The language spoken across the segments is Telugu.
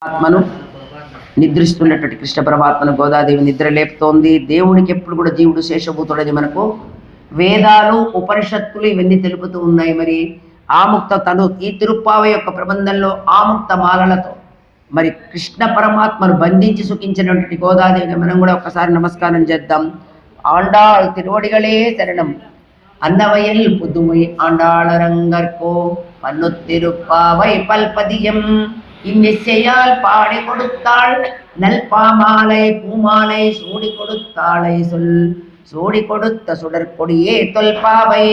ఆత్మను నిద్రిస్తున్నటువంటి కృష్ణ పరమాత్మను గోదాదేవి నిద్ర లేపుతోంది. దేవుడికి ఎప్పుడు కూడా జీవుడు శేషభూతుడని మనకు వేదాలు ఉపనిషత్తులు ఇవన్నీ తెలుపుతూ ఉన్నాయి. మరి ఆముక్త తను ఈ తిరుప్పావ యొక్క ప్రబంధంలో ఆముక్త మాలలతో మరి కృష్ణ పరమాత్మను బంధించి సుఖించినటువంటి గోదాదేవికి మనం కూడా ఒకసారి నమస్కారం చేద్దాం. ఆండాళ్ తిరువడిగలే శరణం అన్నవయల్ పుదుమై ఆండాళరంగర్కో పన్నుత్తిరుప్పావై పల్పదియం இன்னிசையால் பாடி கொடுத்தாள் நல்பாமாலை பூமாலை சூடி கொடுத்தாளை சொல் சூடி கொடுத்த சுடற்கொடியே தொல்பாவை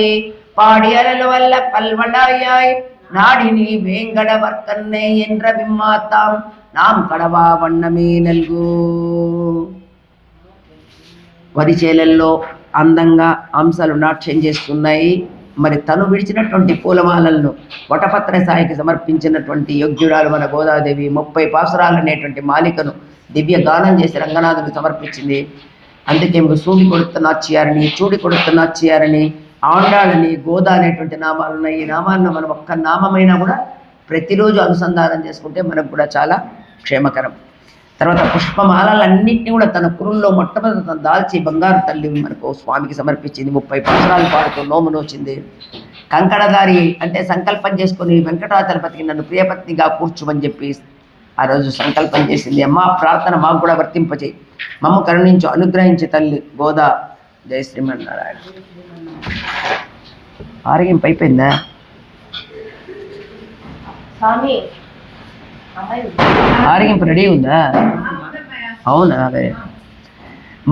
பாடி அருள்வல்ல பல்வளாயாய் நாடி நீ வேங்கடவர்க்கன்னை என்ற விம்மாத்தாம் நாம் கடவா వన్నమే నల్గు. వరిచేలల్లో అందంగా అంశాలు నాట్యం చేస్తున్నాయి. మరి తను విడిచినటువంటి పూలమాలలను వటపత్ర సాయికి సమర్పించినటువంటి యోగ్యురాలు మన గోదాదేవి 30 పాసురాలు అనేటువంటి మాలికను దివ్య గానం చేసి రంగనాథునికి సమర్పించింది. అందుకే సూడి కొడుత నాచ్యారని, చూడి కొడుత నాచ్యారని, ఆండాళ్ళని, గోదా అనేటువంటి నామాలు ఉన్నాయి. ఈ నామాలను మనం ఒక్క నామమైనా కూడా ప్రతిరోజు అనుసంధానం చేసుకుంటే మనకు కూడా చాలా క్షేమకరం. తర్వాత పుష్పమాలన్నింటినీ కూడా తన కురుల్లో మొట్టమొదటి తను దాల్చి బంగారు తల్లి మనకు స్వామికి సమర్పించింది. 30 పాసురాలు పాడుతూ నోము నోచింది. కంకణదారి అంటే సంకల్పం చేసుకుని వెంకటాచలపతికి నన్ను ప్రియపత్నిగా కూర్చోమని చెప్పి ఆ రోజు సంకల్పం చేసింది. అమ్మ ప్రార్థన మాకు కూడా వర్తింపచేయి, మమ్మ కరుణించు, అనుగ్రహించి తల్లి గోదా. జయ శ్రీమన్నారాయణ. ఆరోగ్యం అయిపోయిందా ஆரோக்கியம் ரெடி உண்டா? అవునా?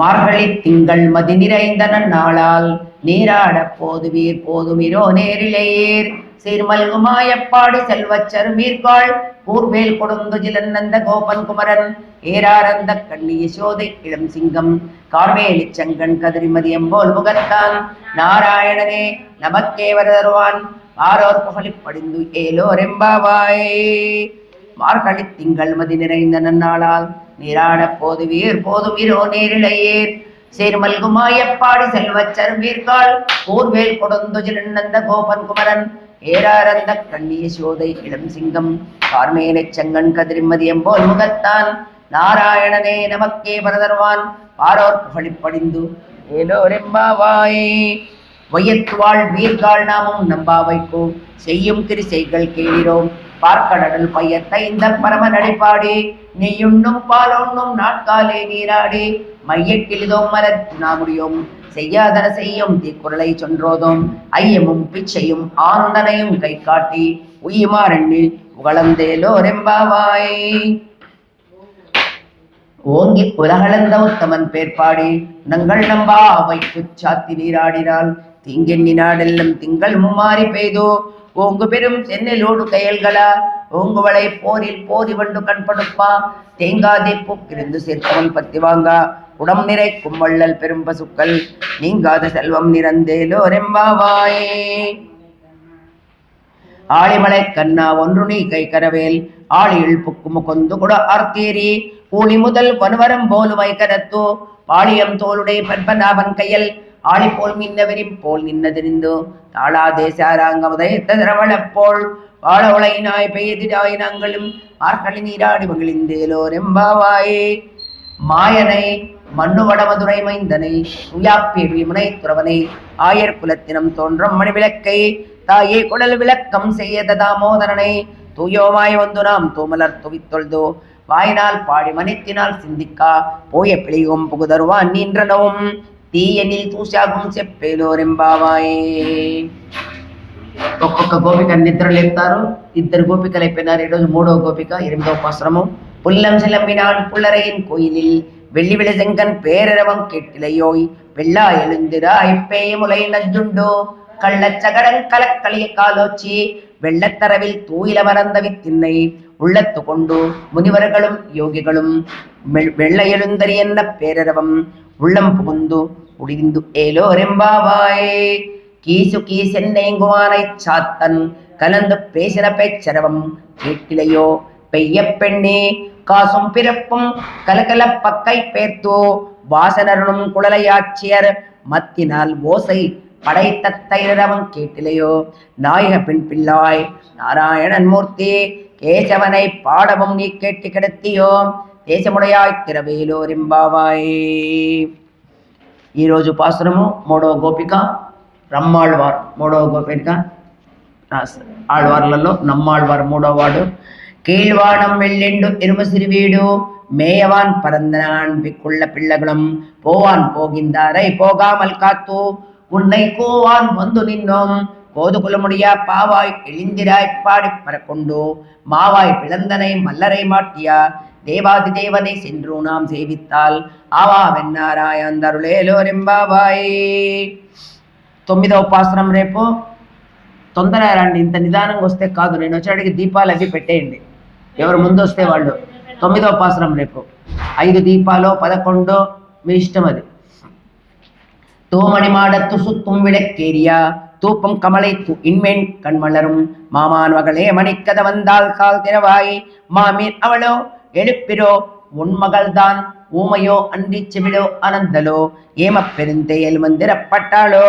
மார்கழி திங்கள் மதி நிறைந்த நன்னாளால் நீராட போதுவீர் போதுமிரோ நேரிலேயேர் சீர்மல்குமாயப்பாடி செல்வச்சரு மீர்காள் கூர்வேல் கொடுந்து ஜிலநந்த கோபன் குமரன் ஏராரந்த கண்ணி யசோதை இளம் சிங்கம் கார்வேலி சங்கன் கதிரிமதியம்போல் முகத்தான் நாராயணனே நமக்கே வரதருவான் ஆரோர் புகழி படிந்து ஏலோரெம்பாவாயே. மார்கழி திங்கள் மதி நிறைந்த நன்னாளால் நீராட போதுவீர் போதுமிரோ நேரிழையேர் சேர்மல்குமாயப்பாடி செல்வச்சர் வீர்காள் ஊர்வேல் கொடுந்து ஜிலநந்த கோபன் குமரன் ஏராரந்த கண்ணிய சோதை இளம் சிங்கம் கார்மேலை செங்கன் கதிரிமதியம்போல் முகத்தான் நாராயணனே நமக்கே வரதருவான் ஆரோர் புகழி படிந்து ஏலோரெம்பாவாயே. வையத்துவாள் வீர்காள் நாமும் நம்பாவைக்கோ செய்யும் கிரிசைகள் கேளிரோம் பார்க்கடல் பையத்தை இந்த பரம நடிப்பாடி நெய்யுண்ணும் பாலொண்ணும் நாட்காலே நீராடி மையக்கிளிதோம் மலர்த்து நாமுடியோம் செய்யாதன செய்யும் தீக்குறளை சொன்றோதோம் ஐயமும் பிச்சையும் ஆந்தனையும் கை காட்டி உய்யுமாறெண்ணி உகளந்தேலோரெம்பாவாய். ஓங்கி உலகளந்த உத்தமன் பேர்பாடி நங்கள் நம்பா அவைக்கு சாத்தி நீராடினால் தீங்கெண்ணி நாடெல்லாம் திங்கள் மும்மாறி பெய்தோ ஓங்கு பெரும் சென்னலோடு கையல்களா ஓங்குவளை போரில் போரி வண்டு கண்படுப்பா தேங்காதே பூக்கிருந்து சேர்த்தவன் பத்தி வாங்கா உடம் நிறை கும்மள்ளல் பெரும் பசுக்கள் நீங்காத செல்வம் நிறந்தேலோரெம்பாவாயே. ஆளிமலை கண்ணா ஒன்று நீ கை கரவேல் ஆளியில் புக்குமு கொந்து கூட ஆர்த்தேரி கூலி முதல் வனுவரம் போலு வைக்கரத்தோ பாளியம் தோளுடைய பற்பனாவன் கையல் ஆளி போல் மின்னவரின் போல் நின்னதிரிந்தோ தாளா தேசாராங்கமுதயத்தரவளப்போல் வாழ உலகினாய் பெய்திடாய் நாங்களும் மார்கழி நீராடி மகிழ்ந்தேலோரெம்பாவாயே. மாயனை மண்ணுவட மதுரை மைந்தனை துயாப்பேர் விமுனை துறவனை ஆயர் குலத்தினம் தோன்றும் மணி விளக்கை தாயே குடல் விளக்கம் செய்யத தாமோதரனை தூயோமாய் வந்து நாம் தூமலர் துவித்தொழுதோ வாயினால் பாடி மனித்தினால் சிந்திக்கா போய பிழையும் புகுதருவான் நின்றனவும் తీయనిల్ తూశాగం చెప్పేలోరెంబావాయే. ఒక్కొక్క గోపిక నిద్ర లేపుతారు. 2 గోపికలు అయిపోయినారు. ఈరోజు 3వ గోపిక 8వ పాసురము. புல்லம் சிலம்பினான் புள்ளரையின் கோயிலில் வெள்ளி விளை செங்கன் பேரரவம் கேட்டிலையோய் வெள்ளா எழுந்திராய் பேயமுலை நஞ்சுண்டோ கள்ளச்சகடன் கலக்களிய காலோச்சி வெள்ளத்தரவில் தூயில மறந்த வித்தின்னை உள்ளத்து கொண்டு முனிவர்களும் யோகிகளும் வெள்ள எழுந்தரி என்ன பேரரவம் உள்ளம் புகுந்து உடிந்து ஏலோரெம்பாவாயே. கீசு கீசென்னைங்குவானை சாத்தன் கலந்து பேசின பேச்சரவம் கேட்டிலையோ பெய்ய பெண்ணே காசும் பிறப்பும் கலகல பக்கை பேர்த்தோ வாசனருணும் குழலையாட்சியர் மத்தினால் ஓசை படைத்த தைரவம் கேட்டிலையோ நாயக பெண் பிள்ளாய் நாராயணன் மூர்த்தி கேசவனை பாடவும் நீ கேட்டு கிடத்தியோ தேசமுடையாய் திரவேலோరింబావాయ్. ఈరోజు పాసురము మూడవ గోపిక రమ్మాళ్వార్. మూడవ గోపిక ఆళ్వార్లలో నమ్మాళ్వార్ మూడవ వాడు. கீழ்வானம் வெள்ளெண்டு இருமசிறுவீடு மேயவான் பரந்தனான் பிக்குள்ள பிள்ளைகளும் போவான் போகின்றாரை போகாமல் காத்து உன்னை கோவான் வந்து நின்னோம் கோதுகுலமுடியா பாவாய் எழிந்திராய் பாடி பறக்கொண்டு மாவாய் பிளந்தனை மல்லரை மாட்டியா தேவாதி தேவனை சென்று நாம் சேவித்தால் ఆవా వెన్నారాయ అందరులేలోరింబాబాయ్. 9వ పాసురం రేపు. తొందరగా రండి, ఇంత నిదానంగా వస్తే కాదు. నేను వచ్చేటికి దీపాలు అవి పెట్టేయండి, ఎవరు ముందు వస్తే వాళ్ళు. 9వ పాసురం రేపు. 5 దీపాలు 11 మీ ఇష్టం అది. தூமணி மாடத்து சுத்தும் விளக்கேரியா தூப்பம் கமலைத்து இன்மேன் கண்மலரும் மாமான் மகளே மணிக்கத வந்தால் கால் திறவாய் மாமீர் அவளோ எழுப்பிரோ உன்மகள்தான் ஊமையோ அன்றி செவிடோ அனந்தலோ ஏம பெருந்தையல் மந்திரப்பட்டாளோ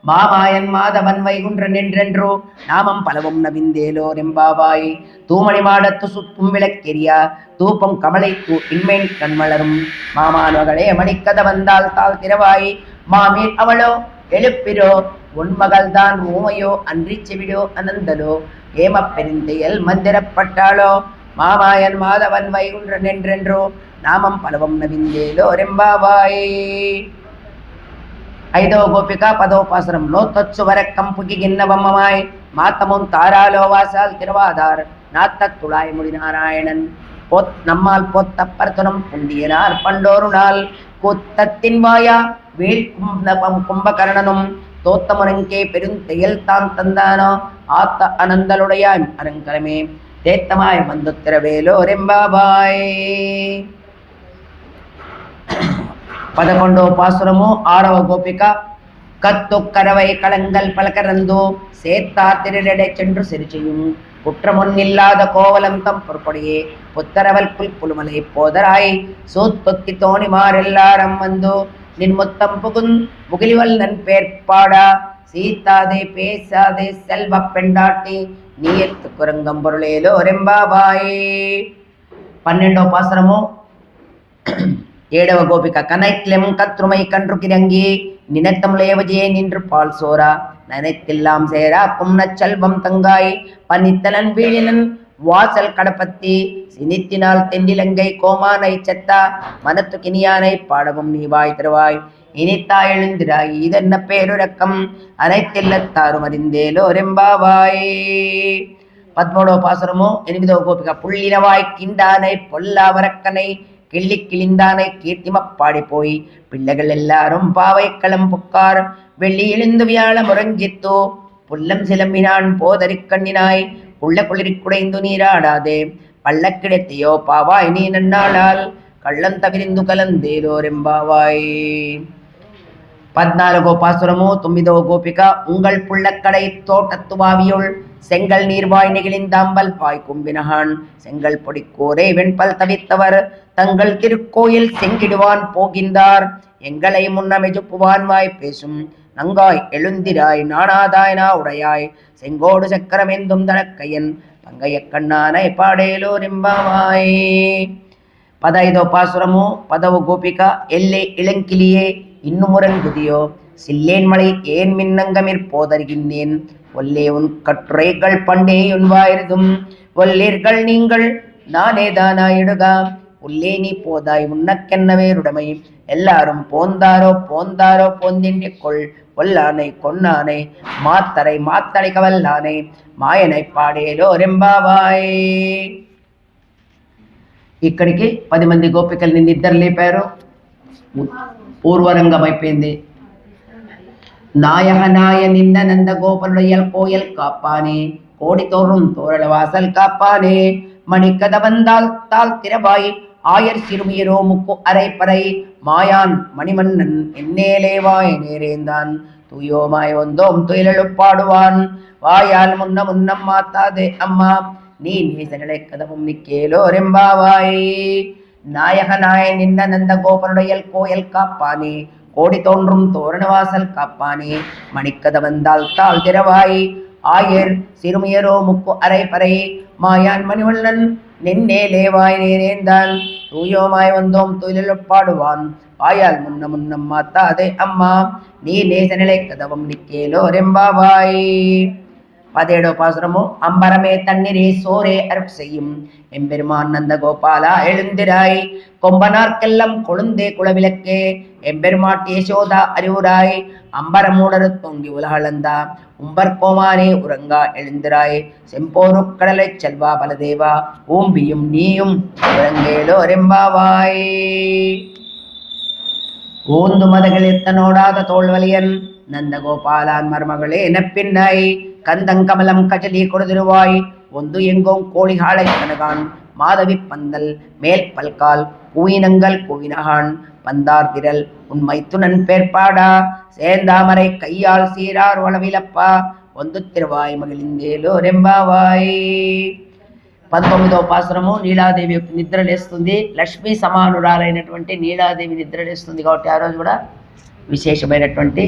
மாமாயன் மாதவன் வைகுன்றன் என்றென்றோ நாமம் பலவும் நவிந்தேலோரெம்பாவாய். தூமணி மாடத்து சுத்தும் விளக்கெரியா தூப்பம் கமலைத்து இன்மேன் கண்மலரும் மாமான் மகளே மணிக்கத வந்தால் தாள் திறவாய் மாமீர் அவளோ எழுப்பிரோ உன்மகள்தான் ஊமையோ அன்றி செவிடோ அனந்தலோ ஏம பெருந்தையல் மந்திரப்பட்டாளோ மாமாயன் மாதவன் வைகுன்றன் என்றென்றோ నామం పలవం నవిందేలోరెంబావాయ్. 5వ గోపిక 10వ పాసురంలో తచ్చు వరకంపుకి గిన్నవమ్మమాయ్ மாத்தமும் தாராலோ வாசால் திருவாதார் நாத்தத்துளாய் முடி நாராயணன் நம்மால் போத்த பர்த்தனம் புண்டியனார் பண்டோரு நாள் கூத்தத்தின் வாயா வீழ் கும்பகர்ணனும் தோத்தமுரங்கே பெருந்தையல் தான் தந்தானோ ஆத்த அனந்தலுடைய அரங்கரமே தேத்தமாய் வந்து திரவேலோரெంబాబాయ్. 11వ పాసురము 6వ గోపిక. கத்து கரவை களங்கள் பலகரந்தோ சேத்தார் திருடை சென்று சிறுச்சியும் குற்றமொன்னில்லாத கோவலம் தம் பொற்கொடியே புத்தரவல் புல் புலுமலை போதராய் சூத்தொத்தி தோணிமாரெல்லாரம் வந்து நின் முத்தம் புகுந் முகிலிவல் நன் பேர்பாடா சீத்தாதே பேசாதே செல்வ பெண்டாட்டி நீயத்து குரங்கம் பொருளேலோரெంబాబాయ్. 12వ పాసురము 7వ గోపిక. கனைக்கிளம் கத்ருமை கன்று கிறங்கி நினைத்தமுலையவஜே நின்று பால் சோரா நனைத்தெல்லாம் சேரா கும்னச் செல்வம் தங்காய் பனித்தலன் வீழினன் வாசல் கடப்பத்தி சினித்தினால் தென்னிலங்கை கோமானை செத்தா மனத்து கினியானை பாடவும் நீவாய் திருவாய் இனித்தாய் எழுந்திராய் இதென்ன பேருரக்கம் அனைத்தெல்லத்தாரும் அறிந்தேலோரெంబాబాయ్. 13వ పాసురము 8వ గోపిక. புள்ளினவாய் கிண்டானை பொல்லாவரக்கனை கிள்ளி கிழிந்தானை கீர்த்திமப்பாடி பிள்ளைகள் எல்லாரும் பாவை களம் புக்கார் வெள்ளி எழுந்து வியாழ முறங்கித்தோ புல்லம் சிலம்பினான் போதறி கண்ணினாய் உள்ள குளிரி குடைந்து நீராடாதே பள்ள கிடைத்தையோ பாவாய் நீ நன்னாளால் கள்ளம் தவிரிந்து கலந்தேலோரெంబాబాయ్. 14వ పాసురము 9వ గోపిక. உங்கள் புள்ளக்கடை தோட்டத்துவாவியுள் செங்கல் நீர்வாய் நெகிழிந்தாம்பல் பாய் கும்பினகான் செங்கல் பொடிக்கோரை வெண்பல் தவித்தவர் தங்கள் திருக்கோயில் செங்கிடுவான் போகின்றார் எங்களை முன்னமெஜுப்புவான் வாய் பேசும் நங்காய் எழுந்திராய் நாணாதாய் நா உடையாய் செங்கோடு சக்கரமெந்தும் தனக்கையன் பங்கைய கண்ணானை பாடேலோரெంబాబాయ్. 15వ పాసురము 10వ గోపిక. எல்லே இளங்கிளியே இன்னுமுரங்குதியோ சில்லேன் மலை ஏன் மின்னங்கமிற் போதருகின்றேன் ஒல்லே உன் கட்டுரைகள் பண்டே உன்வாயிருதும் ஒல்லீர்கள் நீங்கள் நானே தானாயிடுகா உள்ளே நீ போதாய் உன்னக்கென்னவேருடைமை எல்லாரும் போந்தாரோ போந்தாரோ போந்தின்றிக்கொள் ஒல்லானை கொன்னானை மாத்தரை மாத்தனை கவல்லானை మాయనై పాడేలోరెంబాబాయ్. ఇక్కడికి 10 మంది గోపికల్ని నిద్ర లేపారు. పూర్వరంగం అయిపోయింది. நாயகனாய நின்ன நந்த கோபனுடையல் கோயில் காப்பானே கோடி தோறும் தோரள வாசல் காப்பானே மணிக்கத வந்தால் தால் திறவாய் ஆயர் சிறுமியரோ முக்கு அரைப்பறை மாயான் மணிமன்னன் என்னேலேவாய் நேரேந்தான் தூயோமாய் வந்தோம் துயிலெழுப்பாடுவான் வாயால் முன்ன முன்னம் மாத்தாதே அம்மா நீ நேசங்களை கதவும் நிக்கேலோரெంబాబాయ్. நாயகனாய நின்ன நந்த கோபனுடையல் கோயில் காப்பானே கோடி தோன்றும் தோரணவாசல் காப்பானே மணிக்கத வந்தால் தாள் திறவாய் ஆயர் சிறுமியரோ முக்கு அரைப்பறை மாயான் மணிவண்ணன் நின்னேலேவாய் நேரேந்தான் தூயோமாய் வந்தோம் துயிலில் பாடுவான் வாயால் முன்ன முன்னம் மாத்தாதே அம்மா நீ நேசநிலை கதவம் நிக்கேலோ ரெம்பாவாய். 17వ பாசுரமோ அம்பரமே தண்ணீரே சோரே அருள் செய்யும் எம்பெருமான் நந்த கோபாலா எழுந்திராய் கொம்பனார்க்கெல்லாம் கொழுந்தே குளவிளக்கே எம்பெருமாட்டி யசோதா அறிவுராய் அம்பரமூடரு தொங்கி உலகளந்தா உம்பர்கோமானே உறங்கா எழுந்திராய் செம்போரு கடலை செல்வா பலதேவா ஓம்பியும் நீயும் உறங்கேலோ ரெம்பாவாய். ஓந்து மதகள் எத்தனோடாத தோல்வலியன் நந்தகோபாலான் மருமகளே எனப்பின்னாய் கந்தங்கமலம் கஜலி கொடுதிருவாய் ஒந்து எங்கோம் கோழிகாலை கனகான் மாதவி பந்தல் மேல் பல்கால் கூயினங்கள் கூவினகான் பந்தார் விரல் உண்மை துணன் பேர்பாடா சேந்தாமரை கையால் சீரார் வளவிலப்பா ஒந்து திருவாய் మగిలిందేలో రెంబావాయ్. 19వ పాసురము నీలాదేవి నిద్రలేస్తుంది. లక్ష్మీ సమానురాలైనటువంటి నీలాదేవి నిద్రలేస్తుంది కాబట్టి ఆ రోజు కూడా విశేషమైనటువంటి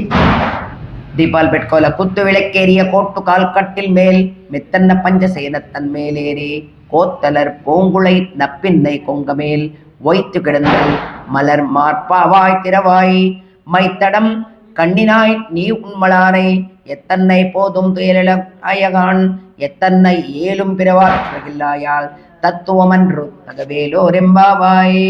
దీపాలు పెట్టుకోవాలి. కుత్తు విளக்கேறிய கோட்டு கால் கட்டில் மேல் மெத்தன்ன பஞ்சசேனத்தன் மேலேறி கோத்தலர் பூங்குளை நப்பின்னை கொங்கமேல் ஒய்த்து கிடந்தல் மலர் மார்பாவாய் திறவாய் மைத்தடம் கண்ணினாய் நீ உண்மலானை எத்தன்னை போதும் துயலில அயகான் எத்தன்னை ஏலும் பிறவாற்றாயால் தத்துவமன்று தகவேலோ ரெம்பாவாய்.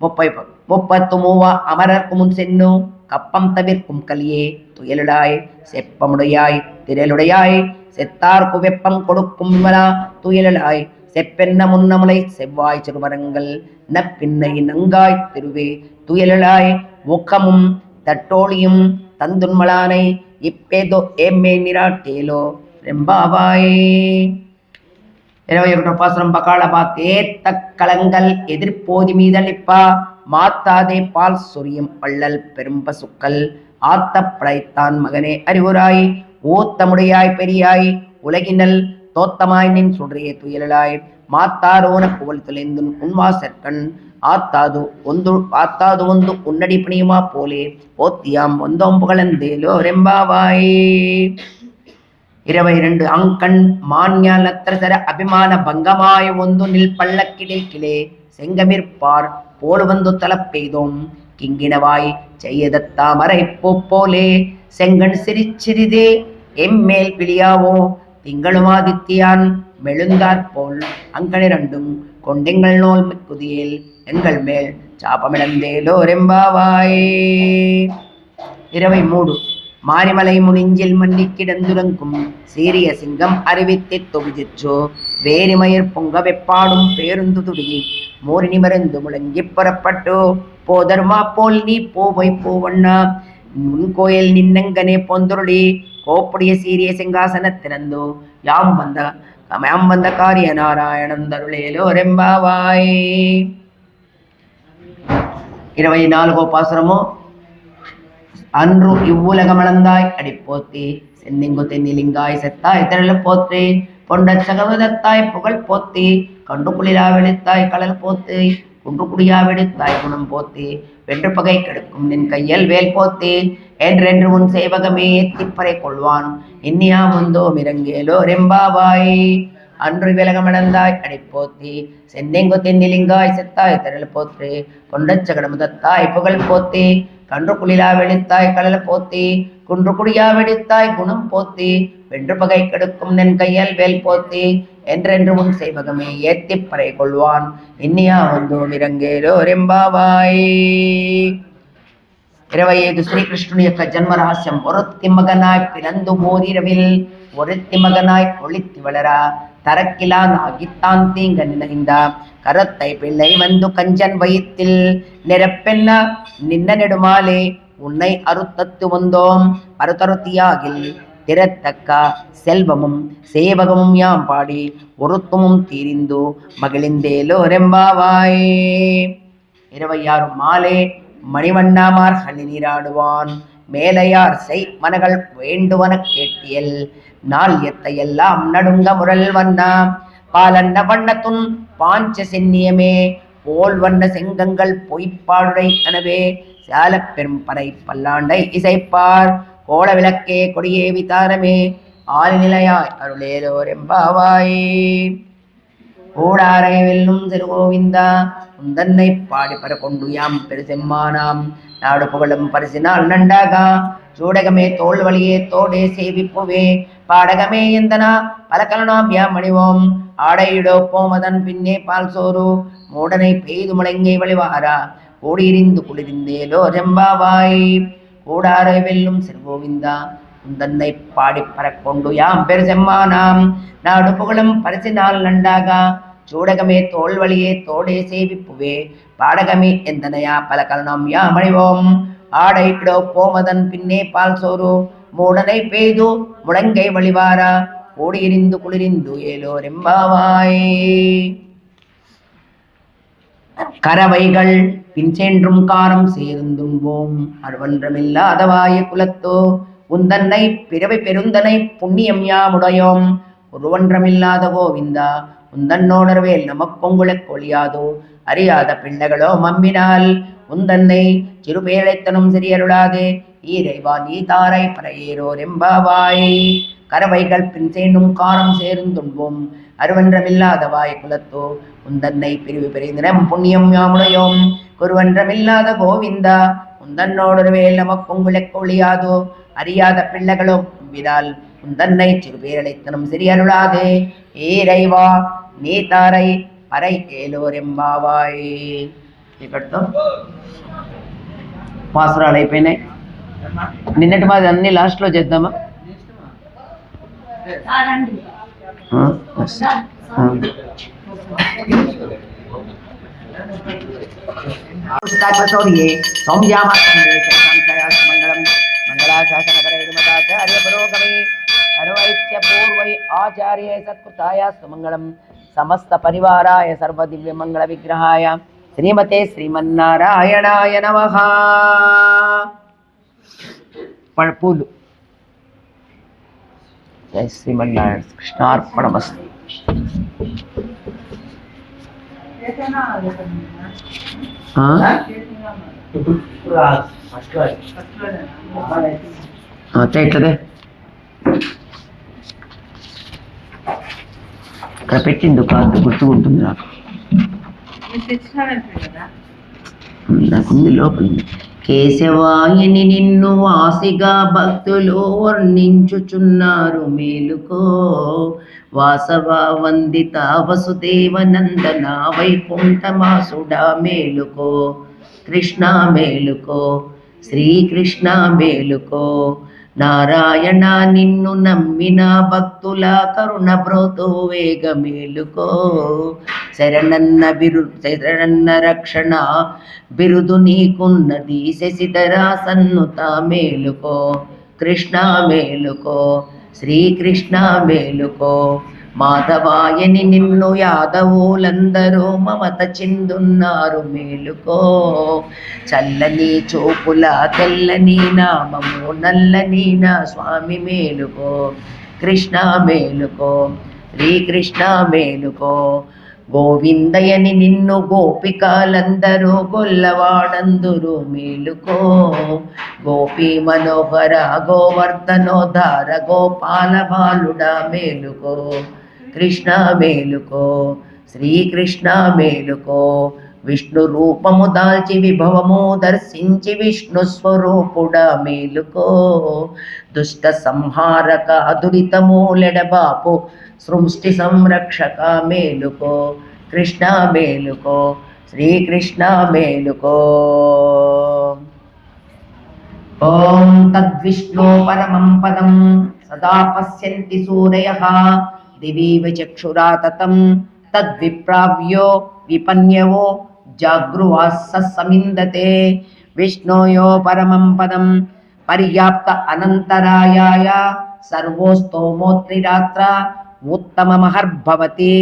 33 அமரர்க்கு முன் சென்னு கப்பம் தவிர்க்கும் கலியே துயலுடாய் செப்பமுடையாய் திரளுடையாய் செத்தார்க்கு வெப்பம் கொடுக்கும் விமலா துயலாய் செப்பென்ன முன்னமுலை செவ்வாய் சிறுமரங்கள் நப்பின்னை நங்காய் திருவே துயலாய் முக்கமும் தட்டோழியும் தந்துன்மலானை இப்பேதோ ஏம்மே நிராட்டேலோ ரெம்பாவாய். 21వ பாசுரம் பகாளபா தேத்த கலங்கள் எதிர்ப்போதி மீதளிப்பா மாத்தாதே பால் சொரியும் வள்ளல் பெரும்பசுக்கள் ஆத்த படைத்தான் மகனே அறிவுராய் ஊத்தமுடையாய் பெரியாய் உலகினல் தோத்தமாய் நின் சுடரே துயலாய் மாத்தாரோன புகழ் துளைந்துன் உன்வாசற்கண் ஆத்தாது ஒந்து உன்னடி பணியுமா போலே போத்தியாம் ஒந்தோம் புகழந்தேலோ ரெம்பாவாய். 22 அங்கண் மான்யால் நத்திரசர அபிமான பங்கமாய் ஒந்து நில் பள்ளக்கிடே செங்கமிர்பார் போடு வந்து தலப்பெய்தோம் கிங்கினவாய் செய்யதத்தாமரை போலே செங்கண் சிரிச்சிறிதே எம்மேல் பிளியாவோ திங்களுமாதித்தியான் மெழுந்தாற்போல் அங்கனிரண்டும் கொண்டெங்கள் நோல் மிக்குதியேல் எங்கள் மேல் சாபமிழந்தேலோ ரெம்பாவாய். 23 மாரிமலை முனிஞ்சில் மன்னி கிடந்துறங்கும் சீரிய சிங்கம் அறிவித்தை தொகுதிற்றோ வேரிமயிர் பொங்க வெப்பாடும் பேருந்து துடி மோரினி மருந்து முழங்கி புறப்பட்டோ போதர்மா போல் நீ போவை போவண்ணா முன்கோயில் நின்னங்கனே பொந்தொருளி கோப்புடைய சீரிய சிங்காசனத்திறந்தோ யாம் வந்த காரிய நாராயணந்தருளேலோ ரெம்பாவாய். 24వ பாசுரமோ அன்று இவ்வுலகமளந்தாய் அடிப்போத்தி சென்னிங்கு தென்னிலிங்காய் செத்தாய் திரள போற்றி பொண்ட சகவதத்தாய் புகழ் போத்தி கண்டு குளிரா வெடித்தாய் கடல் போத்தி குன்று குடியா வெடித்தாய் குணம் போத்தி வென்று பகை கெடுக்கும் நின் கையல் வேல் போத்தி என்றென்று உன் சேவகமே எத்திப்பறை கொள்வான் இன்னியா முந்தோ மிரங்கேலோ ரெம்பாவாய். அன்று விலகமடந்தாய் அடிப்போத்தி சென்னெங்கு தென்னிலிங்காய் செத்தாய் திரள் போற்றி கொண்டச்ச கடமுதத்தாய் புகழ் போத்தி கன்று குளிரா வெடித்தாய் கடல் போத்தி குன்று குடியா வெடித்தாய் குணம் போத்தி வென்று பகை கெடுக்கும் நின் கையல் வேல் போத்தி என்றென்று உன் சேவகமே ஏத்திப்பறை கொள்வான் இன்னியா வந்தோ మిరంగేలో రెంబావాయ్. 25 శ్రీకృష్ణుని యొక్క జన్మ రహస్యం. ఒరొత్తి మగనాయ్ పిరందు ఓరిరవిల్ ఒరెత్తి మగనాయ్ ஒளித்தி வளரா தரக்கிலான் ஆகித்தான் தீங்க நினைந்த கரத்தை பிள்ளை வந்து கஞ்சன் வயிற்றில் நிரப்பென்ன நின்ன நெடுமாலே உன்னை அறுத்தத்து வந்தோம் பருத்தருத்தியாகில் திறத்தக்க செல்வமும் சேவகமும் யாம் பாடி ஒருத்தமும் தீரிந்து மகிழ்ந்தேலோ ரெம்பாவாய். 26 மாலே மணிவண்ணாமார் ஹள்ளி நீராடுவான் மேலையார் செய் மனகள் வேண்டுவன கேட்டியல் நாள் எத்தையெல்லாம் நடுங்க முரல் வண்ணா பாலன்ன வண்ணத்துன் பாஞ்ச சென்னியமே போல் வண்ண செங்கங்கள் பொய்ப்பாடுடை எனவே சால பெரும் பறை பல்லாண்டை இசைப்பார் கோள விளக்கே கொடியே விதானமே ஆழ்நிலையாய் அருளேலோரெம்பாவாய். கூடாரை வெல்லும் திருகோவிந்தா உந்தன்னை பாடி பரகொண்டு யாம் பெருசெம்மானாம் நாடு புகழும் பரிசினால் நண்டாகா சூடகமே தோல் வழியே தோடே சேவிப்புவே பாடகமே எந்தனா பலகலனாம் யாம் அணிவோம் ஆடையிடோப்போம் அதன் பின்னே பால் சோறு மூடனை பெய்து முழங்கை வழிவாரா கூடியிருந்து குளிர்ந்தேலோ ரெம்பாவாய். கூடாரை வெல்லும் திருகோவிந்தா உந்தன்னை பாடி பரக்கொண்டு யாம் பெருசெம்மானாம் நாடு புகழும் பரிசினால் நண்டாகா சூடகமே தோல் வழியே தோடே சேவிப்புவே பாடகமே எந்தனையா பலகலனாம் யாம் அணிவோம் ஆடை கிடோப்போம் அதன் பின்னே பால் சோறு மூடனை பெய்து முழங்கை வழிவாரா கூடியிருந்து குளிரிந்து ஏலோ ரெம்பாவாய். கரவைகள் பின் சென்றும் காரம் சேர்ந்தும்போம் அருவன்றமில்லாதவாய குலத்தோ உந்தன்னை பிறவை பெருந்தனை புண்ணியம் யாமுடையோம் ஒருவன்றமில்லாத கோவிந்தா உந்தன்னோடர்வேல் நமப்பொங்குளக் கொழியாதோ அறியாத பிள்ளைகளோ மம்மினால் உந்தன்னை சிறுபேழைத்தனும் சிறியருளாதே ஈரைவா நீ தாரை பரையேரோ ரெம்பாவாய். கரவைகள் பின் சேண்டும் காரம் சேர்ந்துண்போம் அருவன்றமில்லாதவாய் குலத்தோ உந்தன்னை பிரிவு பெரிதினம் புண்ணியம் யாமுடையோம் குருவன்றமில்லாத கோவிந்தா உந்தன்னோடொருவேல் நமப்பொங்குளக் கொழியாதோ அறியாத பிள்ளைகளோ விடால் உந்தன்னை சிறுபேரழைத்தனும் சிறியருளாதே ஏரைவா நீ தாரை పరై ఏలోరెంబావాయ్. ఇక్కడతో పాసురాలు అయిపోయినాయి. నిన్నటి మాది అన్ని లాస్ట్లో చేద్దామా? మంగళాశాసనపరైర్మదాచార్యపురోగమే అర్వైత్య పూర్వై ఆచార్య సత్కృతాయాస్తు మంగళం సమస్త పరివారాయ సర్వ దివ్య మంగళ విగ్రహాయ శ్రీమతే శ్రీమన్నారాయణాయ నమః. పూలు జై శ్రీమన్నారాయణ కృష్ణార్పణమస్తు. ఇట్లదే అక్కడ పెట్టింది కార్డు గుర్తుకుంటుంది నాకుంది లోపల. కేశవాయిని నిన్ను వాసిగా భక్తులు వర్ణించుచున్నారు మేలుకో వాసవ వందిత వసుదేవ నందన వైకుంఠమాసుడా మేలుకో కృష్ణ మేలుకో శ్రీకృష్ణ మేలుకో నారాయణ నిన్ను నమ్మిన భక్తుల కరుణ బ్రోతో వేగ మేలుకో శరణన్న శరణన్న రక్షణ బిరుదు నీకున్నది శశిధర సన్నుత మేలుకో కృష్ణ మేలుకో శ్రీకృష్ణ మేలుకో మాధవాయని నిన్ను యాదవులందరూ మమత చిందున్నారు మేలుకో చల్లని చూపుల తెల్లని నామము నల్లని నా స్వామి మేలుకో కృష్ణ మేలుకో శ్రీకృష్ణ మేలుకో గోవిందయని నిన్ను గోపికలందరూ గొల్లవాడందురు మేలుకో గోపీ మనోహర గోవర్ధనోధార గోపాల బాలుడ మేలుకో కృష్ణ మేలుకో శ్రీకృష్ణ మేలుకో విష్ణు రూపము దాల్చి విభవము దర్శించి విష్ణు స్వరూపుడ మేలుకో దుష్ట సంహారక దురితమూలెడబాపు సృష్టి సంరక్షక మేలుకో కృష్ణ మేలుకో శ్రీకృష్ణ మేలుకో. ఓం తద్విష్ణు పరమం పదం సదా పశ్యంతి సూరయః దివీవ చక్షురా తతం తద్విప్రావ్యో విపన్యవో జాగృవాస్స సమిందతే విష్ణోయో పరమం పదం పర్యాప్త అనంతరాయాయ సర్వోస్తోమోత్రిరాత్ర ఉత్తమమహర్భవతి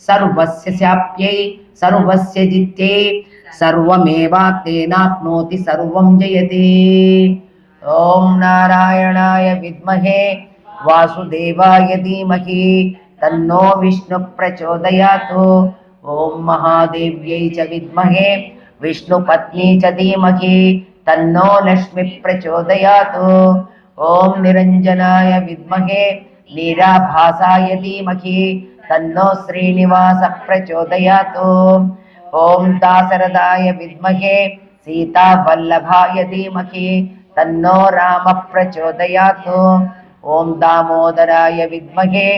సర్వస్య శాప్యై సర్వస్య జిత్యై సర్వమేవాప్తేనాప్నోతి సర్వం జయతి. ఓం నారాయణాయ విద్మహే వాసుదేవాయ ధీమహి తన్నో విష్ణు ప్రచోదయాత్. ఓం మహాదేవ్యై చ విద్మహే విష్ణుపత్ని చ ధీమహి తన్నో లక్ష్మి ప్రచోదయాత్. ఓం నిరంజనాయ విద్మహే నీరాభాసాయ ధీమహి తన్నో శ్రీనివాస ప్రచోదయాత్. ఓం దాశరథాయ విద్మహే సీతావల్లభాయ ధీమహి తన్నో రామ ప్రచోదయాత్. ఓం దామోదరాయ విద్మహే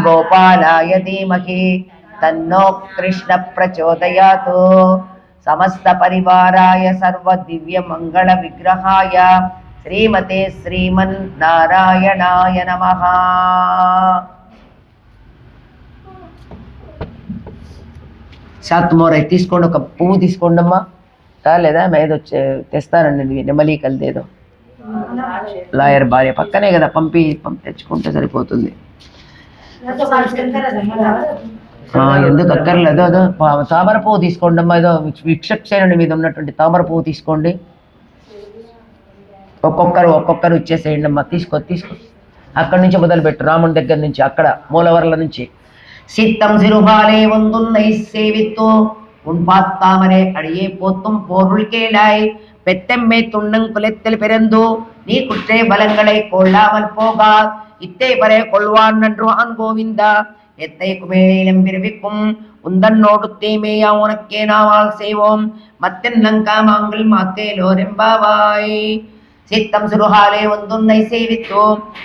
గోపాలాయ ధీమహి తన్నో కృష్ణ ప్రచోదయాత్. సమస్త పరివారాయ సర్వ దివ్య మంగళ విగ్రహాయ శ్రీమతే శ్రీమన్నారాయణాయ నమః. శాతమోరై తీసుకోండి, ఒక పువ్వు తీసుకోండి అమ్మా. లేదా ఏదో తెస్తానండి నెమలికలదేదో. లాయర్ భార్య పక్కనే కదా, తెచ్చుకుంటే సరిపోతుంది. ఎందుకు అక్కర్లేదు. అదో తామర పువ్వు తీసుకోండి అమ్మా. ఏదో విక్షక్షేణుడి మీద ఉన్నటువంటి తామర పువ్వు తీసుకోండి. ఒక్కొక్కరు ఇచ్చేసేయండి అమ్మా. తీసుకో అక్కడి నుంచి మొదలుపెట్టు, రాముని దగ్గర నుంచి, అక్కడ మూలవర్ల నుంచి. சித்தம் சிறுபாலே ஒந்துன்னை சேவித்தோ உன் பார்த்தாமரே அடியே போத்தும் பொருள் கேளாய். பெத்தம்மை துண்ணங் குலத்தில் பிறந்தோ நீ குற்றே பலங்களை கொள்ளாமல் போகா. இத்தை பரே கொள்வான் நன்றுவான் கோவிந்தா. எத்தை குமேலிலும் பிறவிக்கும் உந்தன்னோடு தீமையா உனக்கே நாவால் செய்வோம். மத்தென்னங்காமாங்கள் மாத்தேலோரெம்பாவாய். சித்தம் சிறுகாலே ஒந்துன்னை சேவித்தோ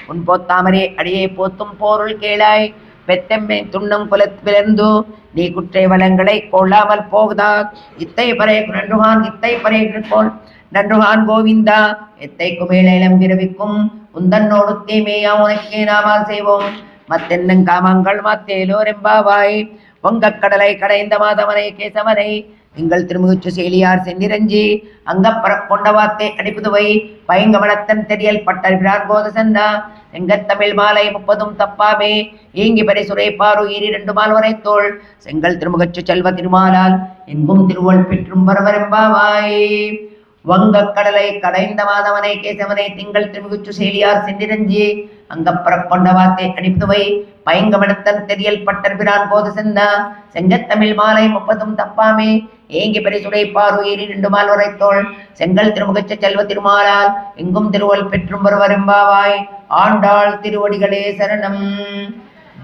உன் போத்தாமரே அடியே போத்தும் பொருள் கேளாய். பெத்தம்மை துண்ணம் குலப்பிறந்து நீ குற்றை வளங்களை கொள்ளாமல் போகுதா. இத்தை பறை நன்றுகான் இத்தை பறை கொள் நன்றுகான் கோவிந்தா. எத்தை குமேலம் பிறவிக்கும் உந்தன்னோடு தீமையா உனக்கே நாமால் செய்வோம். மத்தென்னங் காமங்கள் மாத்தேலோரெம்பாவாய். வங்கக்கடலை கடைந்த மாதவனை கேசவனை திங்கள் திருமுகுச்சு சேலியார் சென்னிரஞ்சி அங்கப்பற கொண்ட வார்த்தை அடிப்புதுவை பைங்கமனத்தன் தெரியல் பட்டறிவிடான் கோதசன்னா. செங்கத்தமிழ் மாலை 30 தப்பாமே ஈங்கி பரி சுரைப்பாரு 2 மால்வரை தோள். செங்கல் திருமுகச்சு செல்வ திருமாலால் எங்கும் திருவள் பெற்றும் வரவரெம்பாவாய். வங்கக்கடலை கடைந்த மாதவனை கேசவனை திங்கள் திருமுகுச்சு சேலியார் சென்னிரஞ்சி அங்கப்பற கொண்ட வார்த்தை அடிப்புதுவை பைங்கமனத்தன் தெரியல் பட்டறிவிடான் கோதசன்னா. செங்கத்தமிழ் மாலை 30 தப்பாமே ஏங்கி பரிசுரை பாரு 2 மால்வரை தோள். செங்கல் திருமுகச்ச செல்வ திருமாலால் எங்கும் திருவள் பெற்றும் வருவரெம்பாவாய். ஆண்டாள் திருவடிகளே சரணம்.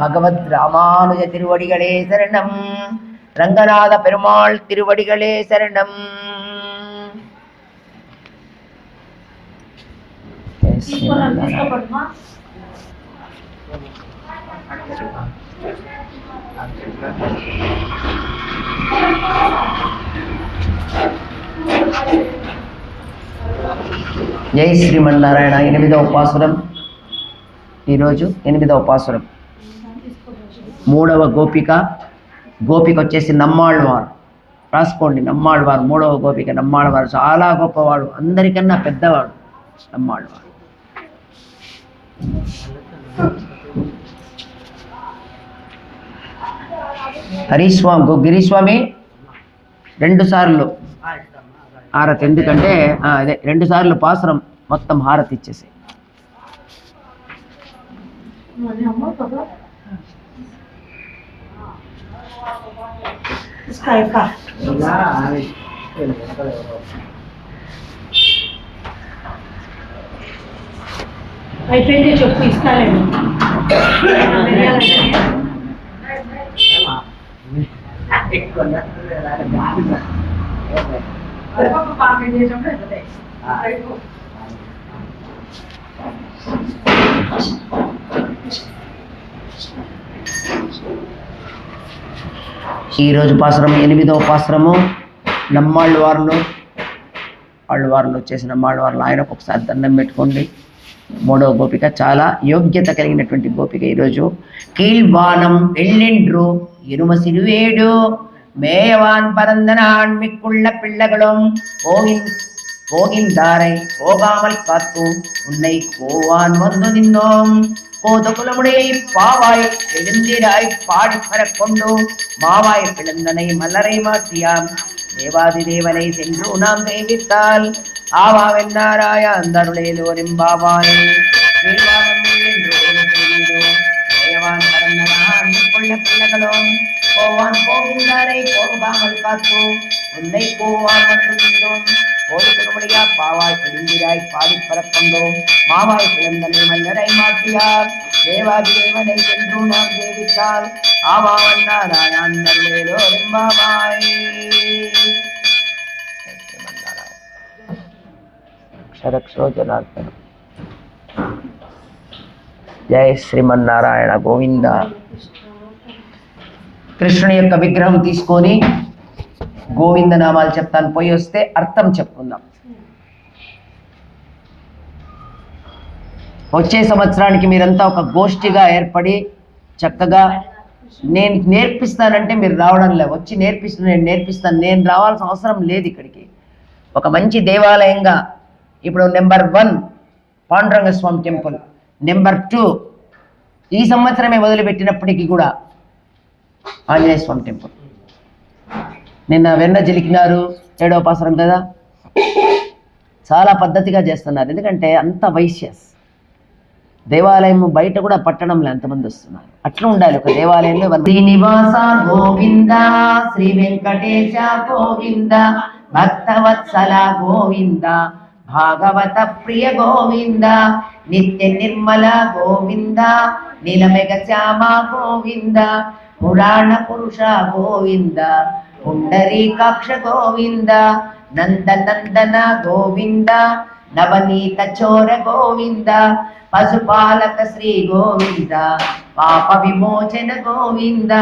பகவத் ராமானுஜ திருவடிகளே சரணம். ரங்கநாத பெருமாள் திருவடிகளே சரணம். జై శ్రీమన్నారాయణ. 8వ పాసురం. ఈరోజు 8వ పాసురం. 3వ గోపిక వచ్చేసి నమ్మాళ్ళవారు. రాసుకోండి, నమ్మాళ్ళవారు 3వ గోపిక. నమ్మాళ్ళవారు చాలా గొప్పవాడు, అందరికన్నా పెద్దవాడు నమ్మాళ్ళవారు. గిరిస్వామి 2 సార్లు హారతి. ఎందుకంటే అదే 2 సార్లు పాసురం మొత్తం హారతి ఇచ్చేసి. అయిపోయింది చెప్పు, ఇస్తాను. ఈరోజు పాసురం 8వ పాసురము. నమ్మాళ్ళవార్లు వచ్చేసి నమ్మాళ్ళవార్లు ఆయనకు ఒకసారి దండం పెట్టుకోండి. 3వ గోపిక చాలా యోగ్యత కలిగినటువంటి గోపిక. ఈరోజు కీழ்వానం ఎళ్ళిండ్రు ఇరుమ సిరువేడు மேயவான் பரந்தனான் மிக்குள்ள பிள்ளைகளும் போகின்றாரை போகாமல் காத்து உன்னை கோவான் வந்து நின்னோம். கோதகுலமுடைய பாவாய் எழுந்திராய் பாடி பரக்கொண்டு மாவாய் பிளந்தனை மலரை மாற்றியாம். தேவாதி தேவனை சென்று நாம் சேவித்தால் ஆவாவென்னாராய அந்தருளேலோரெம்பாவாய். தேவான் பரந்தனான் மிக்குள்ள பிள்ளைகளும் போவான் போகின்றாரை போகாமல் காத்து உன்னை கோவான் வந்து நின்றோம். போது திருமணியா பாவாய் பிடிந்திராய் பாடி பறக்கொண்டோம் மாவாய் பிளந்தனை மன்னரை மாற்றியார் தேவாதி தேவனை சென்று நாம் தேவித்தால் ஆவாவன்னாராயண் நருளேலோ எம்பாவாய். అక్షరక్షో జనార్దన. జయ శ్రీమన్నారాయణ గోవింద. కృష్ణుని యొక్క విగ్రహం తీసుకొని గోవింద నామాలు చెప్తాను, పోయి వస్తే అర్థం చెప్పుకుందాం. వచ్చే సంవత్సరానికి మీరంతా ఒక గోష్ఠిగా ఏర్పడి చక్కగా నేను నేర్పిస్తానంటే మీరు రావడం లేదు, వచ్చి నేర్పిస్తాను. నేను రావాల్సిన అవసరం లేదు ఇక్కడికి. ఒక మంచి దేవాలయంగా ఇప్పుడు నెంబర్ 1 పాండురంగ స్వామి టెంపుల్, నెంబర్ 2 ఈ సంవత్సరమే మొదలుపెట్టినప్పటికీ కూడా ఆంజనేయ స్వామి టెంపుల్. నిన్న వెన్న జలికినారు 7వ పాసరం కదా, చాలా పద్ధతిగా చేస్తున్నారు. ఎందుకంటే అంత వైశ్యస్ దేవాలయం బయట కూడా పట్టణంలో ఎంతమంది వస్తున్నారు, అట్లా ఉండాలి ఒక దేవాలయంలో. శ్రీనివాస గోవింద, శ్రీ వెంకటేశ గోవింద, భక్తవత్సల గోవింద, భాగవత ప్రియ గోవింద, నిత్య నిర్మల గోవింద, నీలమేఘ శ్యామ గోవింద, పురాణ పురుష గోవింద, పుండరీకాక్ష గోవింద, నందనందన గోవింద, నవనీత చోర గోవింద, పశుపాలక శ్రీ గోవింద, పాప విమోచన గోవింద,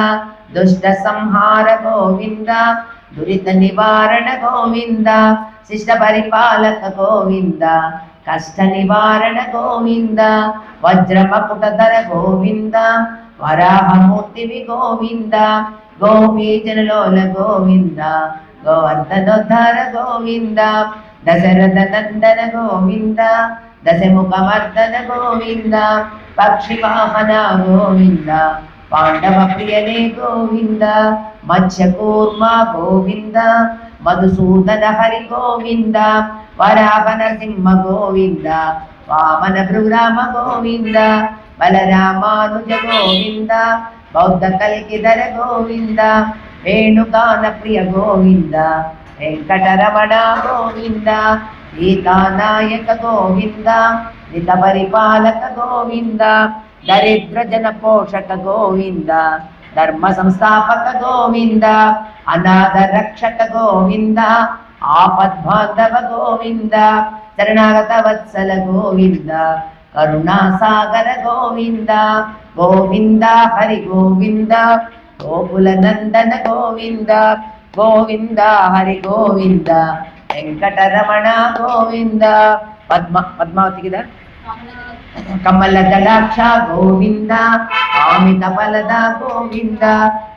దుష్ట సంహార గోవింద, దురిత నివారణ గోవింద, శిష్ట పరిపాలక గోవింద, కష్ట నివారణ గోవింద, వజ్రమకుటధర గోవింద, వరాహమూర్తివి గోవింద, గోపీజనలోల గోవింద, గోవర్ధనోద్ధర గోవింద, దశరథ నందన గోవింద, దశముఖమర్దన గోవింద, పక్షివాహన గోవింద, పాండవ ప్రియనే గోవింద, మత్స్యకూర్మ గోవింద, మధుసూదన హరి గోవింద, వరాహ నరసింహ గోవింద, వామన భృరామ గోవింద, బలరామానుజ గోవింద, బౌద్ధ కల్కిధర గోవింద, వేణుగాన ప్రియ గోవింద, వెంకటరమణ గోవింద, సీతానాయక గోవింద, నిత పరిపాలక గోవింద, దరిద్ర జన పోషక గోవింద, ధర్మ సంస్థాపక గోవింద, అనాథ రక్షక గోవింద, ఆపద్బాంధవ గోవింద, శరణాగత వత్సల గోవింద, కరుణాసాగర గోవింద, గోవింద హరి గోవింద, గోకుల నందన గోవింద, గోవింద హరి గోవింద, వెంకటరమణ గోవింద, పద్మావతి కదా, కమల దళాక్ష గోవింద, ఆమిత ఫలద గోవింద,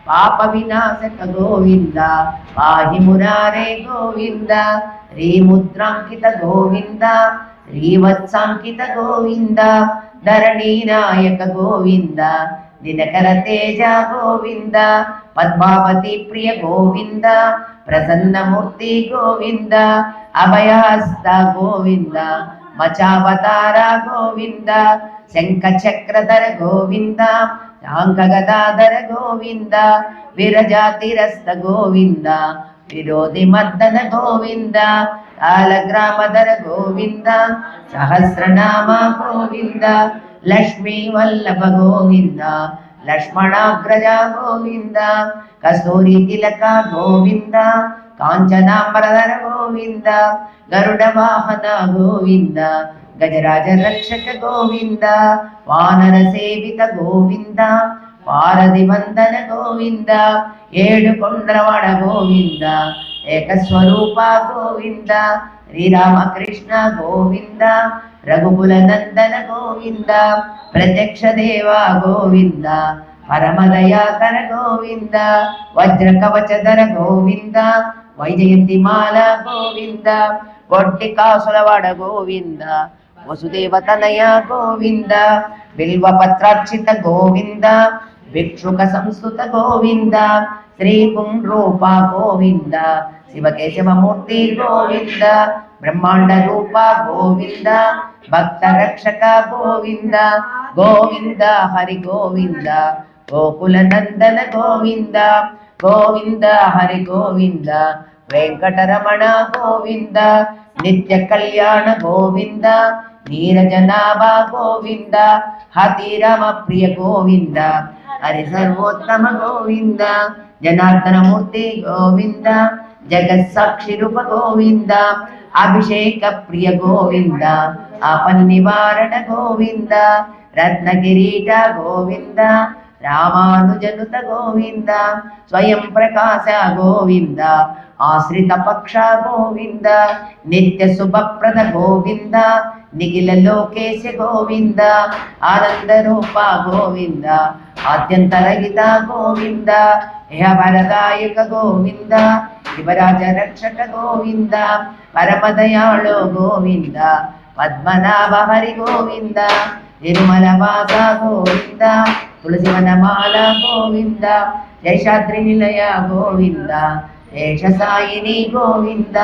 పాప వినాశక గోవింద, పాహి మురారే గోవింద, శ్రీముద్రాంకిత గోవింద, శ్రీవత్సాంకిత గోవింద, ధరణీ నాయక గోవింద, దినకర తేజ గోవింద, పద్మావతి ప్రియ గోవింద, ప్రసన్నమూర్తి గోవింద, అభయహస్త గోవింద, మచావతార గోవింద, శంఖ చక్రధర గోవింద, శాంఖ గదాధర గోవింద, విరజాతిరస్త గోవింద, విరోధి మర్దన గోవింద, కాలగ్రామధర గోవింద, సహస్రనామ గోవింద, లక్ష్మీ వల్లభ గోవింద, లక్ష్మణాగ్రజ గోవింద, కస్తూరి తిలక గోవింద, కాంచనాంబరధర గోవింద, గరుడ వాహన గోవింద, గజరాజ రక్షక గోవింద, వానర సేవిత గోవింద, పారది వందన గోవింద, ఏడు కొండ్రవాడ గోవింద, ఏకస్వరూప గోవింద, శ్రీరామకృష్ణ గోవింద, రఘుకుల నందన గోవింద, ప్రత్యక్ష దేవ గోవింద, పరమదయాకర గోవింద, వజ్ర కవచధర గోవింద, వైజయంతి మాల గోవింద, గొడ్డి కాసులవాడ గోవింద, వసుదేవతనయ గోవింద, బిల్వపత్రార్చిత గోవింద, భిక్షుక సంస్థుత గోవింద, శ్రీ పుంరూప గోవింద, శివకేశవమూర్తి గోవింద, బ్రహ్మాండ రూప గోవింద, భక్త రక్షక గోవింద, గోవింద హరి గోవింద, గోకుల నందన గోవింద, గోవింద హరి గోవింద, వెంకటరమణ గోవింద, నిత్య కళ్యాణ గోవింద, నీరజనాభ గోవింద, హతిరమ ప్రియ గోవింద, హరి సర్వోత్తమ గోవింద, జనార్దనమూర్తి గోవింద, జగత్సాక్షి రూప గోవింద, అభిషేక ప్రియ గోవింద, ఆపన్నివారణ గోవింద, రత్నకిరీట గోవింద, రామానుజనుత గోవింద, స్వయం ప్రకాశ గోవింద, ఆశ్రిత పక్ష గోవింద, నిత్య శుభప్రద గోవింద, నిఖిల లోకేశ గోవింద, ఆనంద రూప గోవింద, ఆద్యంతరహిత గోవింద, ఇహవరదాయక గోవింద, శివరాజ రక్షక గోవింద, పరమదయాళో గోవింద, పద్మనాభ హరి గోవింద, నిర్మల వాస గోవింద, తులసివనమాల గోవింద, శేషాద్రి నిలయ గోవింద, శేషసాయిని గోవింద,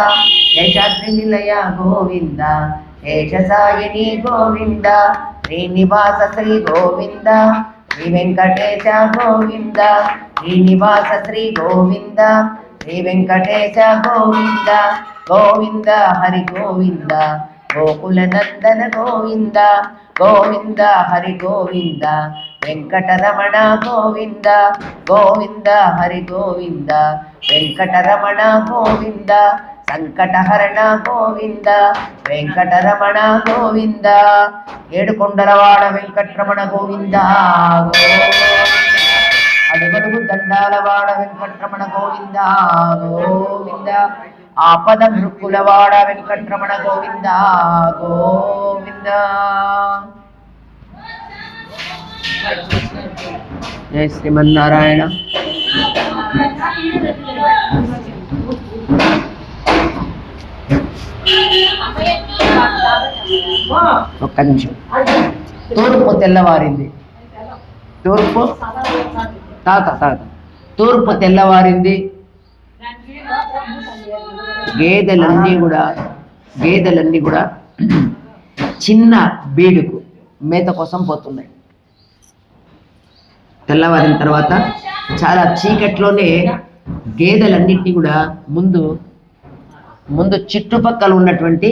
శేషాద్రి నిలయ గోవింద, శేషసాయిని గోవింద, శ్రీనివాస శ్రీ గోవింద, శ్రీ వెంకటేశ గోవింద, శ్రీనివాస శ్రీ గోవింద, శ్రీ వెంకటేశ గోవింద, గోవింద హరి గోవింద, గోకుల నందన గోవింద, గోవింద హరి గోవింద, వెంకటరమణ గోవింద, గోవింద హరి గోవింద, వెంకటరమణ గోవింద, సంకటహరణ గోవింద, వెంకటరమణ గోవింద, ఏడుకొండలవాడ వెంకటరమణ గోవింద, అడుగడుగు దండాలవాడ వెంకటరమణ గోవింద గోవింద, ఆపద మృక్కులవాడ వెంకటరమణ గోవింద గోవింద. జయ శ్రీమన్నారాయణ. ఒక్క నిమిషం. తూర్పు తెల్లవారింది. తూర్పు తూర్పు తెల్లవారింది. గేదెలన్నీ కూడా చిన్న బీడుకు మేత కోసం పోతున్నాయి. తెల్లవారిన తర్వాత చాలా చీకట్లోనే గేదెలన్నింటినీ కూడా ముందు చుట్టుపక్కల ఉన్నటువంటి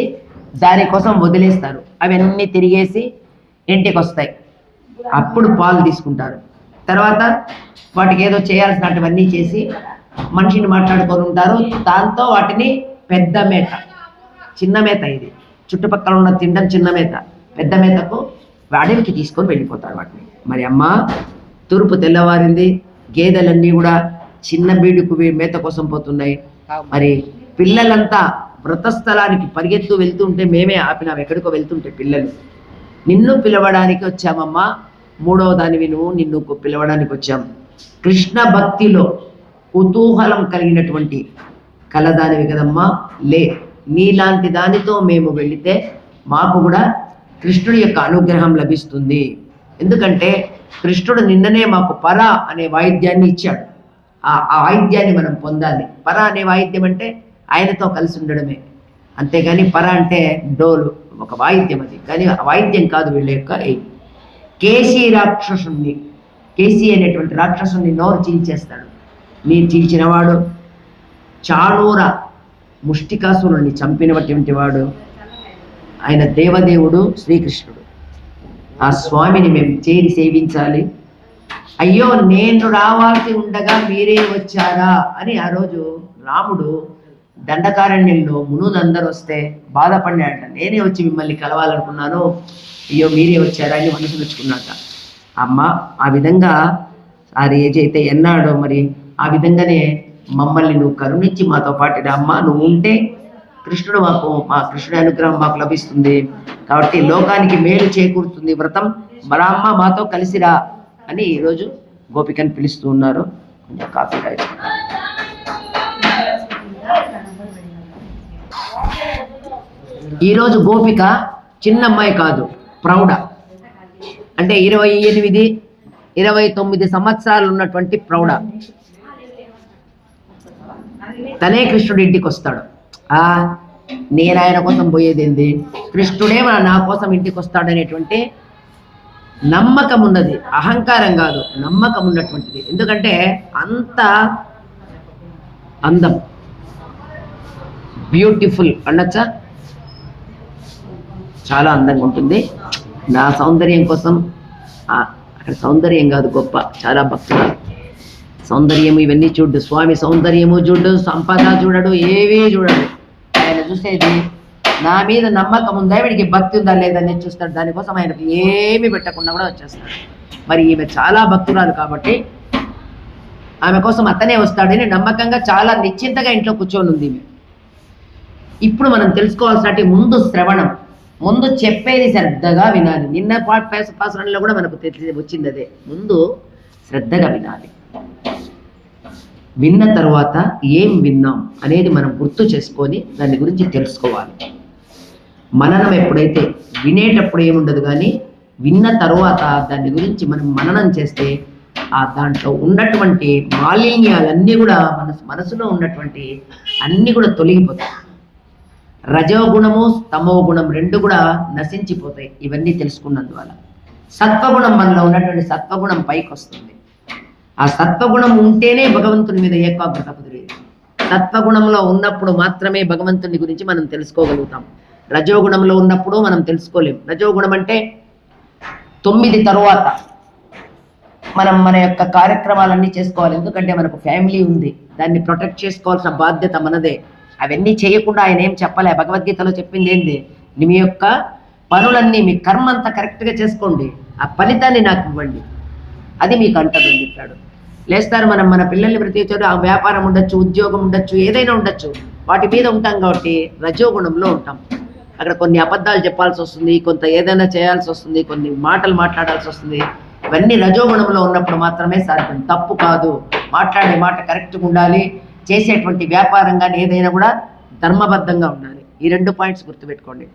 దానికోసం వదిలేస్తారు. అవన్నీ తిరిగేసి ఇంటికి వస్తాయి. అప్పుడు పాలు తీసుకుంటారు. తర్వాత వాటికి ఏదో చేయాల్సినటువన్నీ చేసి మనిషిని మాట్లాడుకొని ఉంటారు. దాంతో వాటిని పెద్ద మేత, చిన్న మేత, ఇది చుట్టుపక్కల ఉన్న తినడం చిన్న మేత, పెద్ద మేతకు అడవికి తీసుకొని వెళ్ళిపోతారు వాటిని. మరి అమ్మ, తూర్పు తెల్లవారింది. గేదెలన్నీ కూడా చిన్న బీడుకు మేత కోసం పోతున్నాయి. మరి పిల్లలంతా వ్రతస్థలానికి పరిగెత్తు వెళ్తుంటే మేమే ఆపినాం. ఎక్కడికో వెళ్తుంటే పిల్లలు, నిన్ను పిలవడానికి వచ్చామమ్మా, మూడవ దానివి నువ్వు, నిన్ను పిలవడానికి వచ్చాం. కృష్ణ భక్తిలో కుతూహలం కలిగినటువంటి కలదానివి కదమ్మా, లే, నీలాంటి దానితో మేము వెళితే మాకు కూడా కృష్ణుడి యొక్క అనుగ్రహం లభిస్తుంది. ఎందుకంటే కృష్ణుడు నిన్ననే మాకు పర అనే వాయిద్యాన్ని ఇచ్చాడు. ఆ వాయిద్యాన్ని మనం పొందాలి. పర అనే వాయిద్యం అంటే ఆయనతో కలిసి ఉండడమే, అంతేగాని పర అంటే డోలు, ఒక వాయిద్యం అది, కానీ ఆ వాయిద్యం కాదు వీళ్ళ యొక్క. కేసీ రాక్షసుణ్ణి, కేసీ అనేటువంటి రాక్షసుని నోరు చీల్చేస్తాడు. నీరు చీల్చినవాడు, చాణూర ముష్టికాసురుణ్ణి చంపినటువంటి వాడు ఆయన దేవదేవుడు శ్రీకృష్ణుడు. ఆ స్వామిని మేము చేరి సేవించాలి. అయ్యో, నేను రావాల్సి ఉండగా మీరే వచ్చారా అని ఆ రోజు రాముడు దండకారణ్యంలో మునులందరూ వస్తే బాధపడినాడట. నేనే వచ్చి మిమ్మల్ని కలవాలనుకున్నాను, అయ్యో మీరే వచ్చారా అని మనసు మెచ్చుకున్నాట. అమ్మ, ఆ విధంగా అది ఏదైతే ఎన్నాడో మరి ఆ విధంగానే మమ్మల్ని నువ్వు కరుణించి మాతో పాటు అమ్మ, నువ్వు ఉంటే కృష్ణుడు మా కృష్ణుడి అనుగ్రహం మాకు లభిస్తుంది. కాబట్టి లోకానికి మేలు చేకూరుతుంది వ్రతం. మరమ్మ మాతో కలిసిరా అని ఈరోజు గోపికని పిలుస్తూ ఉన్నారు. కాఫీ తాగి ఈరోజు గోపిక చిన్నమ్మాయి కాదు, ప్రౌఢ. అంటే 28, 29 సంవత్సరాలు ఉన్నటువంటి ప్రౌఢ. తనే కృష్ణుడి ఇంటికి వస్తాడు. నేను ఆయన కోసం పోయేదేంది, కృష్ణుడే నా కోసం ఇంటికి వస్తాడనేటువంటి నమ్మకం ఉన్నది. అహంకారం కాదు, నమ్మకం ఉన్నటువంటిది. ఎందుకంటే అంత అందం, బ్యూటిఫుల్ అనొచ్చా? చాలా అందంగా ఉంటుంది. నా సౌందర్యం కోసం అక్కడ సౌందర్యం కాదు గొప్ప, చాలా భక్తులు సౌందర్యం ఇవన్నీ చూడు, స్వామి సౌందర్యము చూడు, సంపద చూడడు, ఏవీ చూడడు. ఆయన చూసేది నా మీద నమ్మకం ఉందా, వీడికి భక్తి ఉందా లేదని చూస్తాడు. దానికోసం ఆయనకు ఏమి పెట్టకుండా కూడా వచ్చేస్తాడు. మరి ఈమె చాలా భక్తురాలు కాబట్టి ఆమె కోసం అతనే వస్తాడని నమ్మకంగా చాలా నిశ్చింతగా ఇంట్లో కూర్చొని ఉంది ఈమె. ఇప్పుడు మనం తెలుసుకోవాల్సిన ముందు శ్రవణం, ముందు చెప్పేది శ్రద్ధగా వినాలి. నిన్న పాసరంలో కూడా మనకు వచ్చింది అదే, ముందు శ్రద్ధగా వినాలి. విన్న తర్వాత ఏం విన్నాం అనేది మనం గుర్తు చేసుకొని దాని గురించి తెలుసుకోవాలి. మననం ఎప్పుడైతే వినేటప్పుడు ఏముండదు, కానీ విన్న తర్వాత దాని గురించి మనం మననం చేస్తే దాంట్లో ఉన్నటువంటి మాలిన్యాలన్నీ కూడా మనసులో ఉన్నటువంటి అన్నీ కూడా తొలగిపోతాయి. రజోగుణము తమో గుణం రెండు కూడా నశించిపోతాయి ఇవన్నీ తెలుసుకున్నందువల్ల. సత్వగుణం మనలో ఉన్నటువంటి సత్వగుణం పైకి వస్తుంది. ఆ సత్వగుణం ఉంటేనే భగవంతుని మీద ఏకాగ్రత కుదిరేది. సత్వగుణంలో ఉన్నప్పుడు మాత్రమే భగవంతుని గురించి మనం తెలుసుకోగలుగుతాం. రజోగుణంలో ఉన్నప్పుడు మనం తెలుసుకోలేం. రజోగుణం అంటే 9 తరువాత మనం మన యొక్క కార్యక్రమాలన్నీ చేసుకోవాలి. ఎందుకంటే మనకు ఫ్యామిలీ ఉంది, దాన్ని ప్రొటెక్ట్ చేసుకోవాల్సిన బాధ్యత మనదే. అవన్నీ చేయకుండా ఆయన ఏం చెప్పలే. భగవద్గీతలో చెప్పింది ఏంది, మీ యొక్క పనులన్నీ, మీ కర్మ అంతా కరెక్ట్గా చేసుకోండి, ఆ ఫలితాన్ని నాకు ఇవ్వండి, అది మీకు అంటదని చెప్పాడు. లేస్తారు మన పిల్లల్ని ప్రతి చోట ఆ వ్యాపారం ఉండొచ్చు, ఉద్యోగం ఉండొచ్చు, ఏదైనా ఉండొచ్చు, వాటి మీద ఉంటాం కాబట్టి రజోగుణంలో ఉంటాం. అక్కడ కొన్ని అబద్ధాలు చెప్పాల్సి వస్తుంది, కొంత ఏదైనా చేయాల్సి వస్తుంది, కొన్ని మాటలు మాట్లాడాల్సి వస్తుంది. ఇవన్నీ రజోగుణంలో ఉన్నప్పుడు మాత్రమే సాధ్యం. తప్పు కాదు, మాట్లాడే మాట కరెక్ట్గా ఉండాలి, చేసేటువంటి వ్యాపారం కానీ ఏదైనా కూడా ధర్మబద్ధంగా ఉండాలి. ఈ 2 పాయింట్స్ గుర్తుపెట్టుకోండి.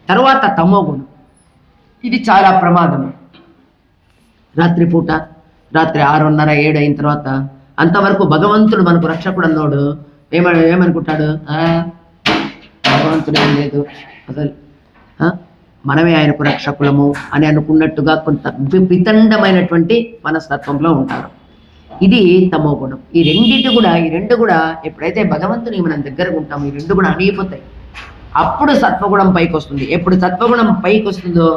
తర్వాత తమో గుణం, ఇది చాలా ప్రమాదము. రాత్రిపూట రాత్రి 6:30 7 అయిన తర్వాత అంతవరకు భగవంతుడు మనకు రక్షకుడు అన్నోడు ఏమనుకుంటాడు, భగవంతుడు ఏం లేదు అసలు, మనమే ఆయనకు రక్షకులము అని అనుకున్నట్టుగా కొంత వితండమైనటువంటి మనస్తత్వంలో ఉంటారు. ఇది తమో గుణం. ఈ రెండు కూడా ఎప్పుడైతే భగవంతుని మనం దగ్గరగా ఉంటామో ఈ 2 కూడా అణిగిపోతాయి. అప్పుడు సత్వగుణం పైకి వస్తుంది. ఎప్పుడు సత్వగుణం పైకి వస్తుందో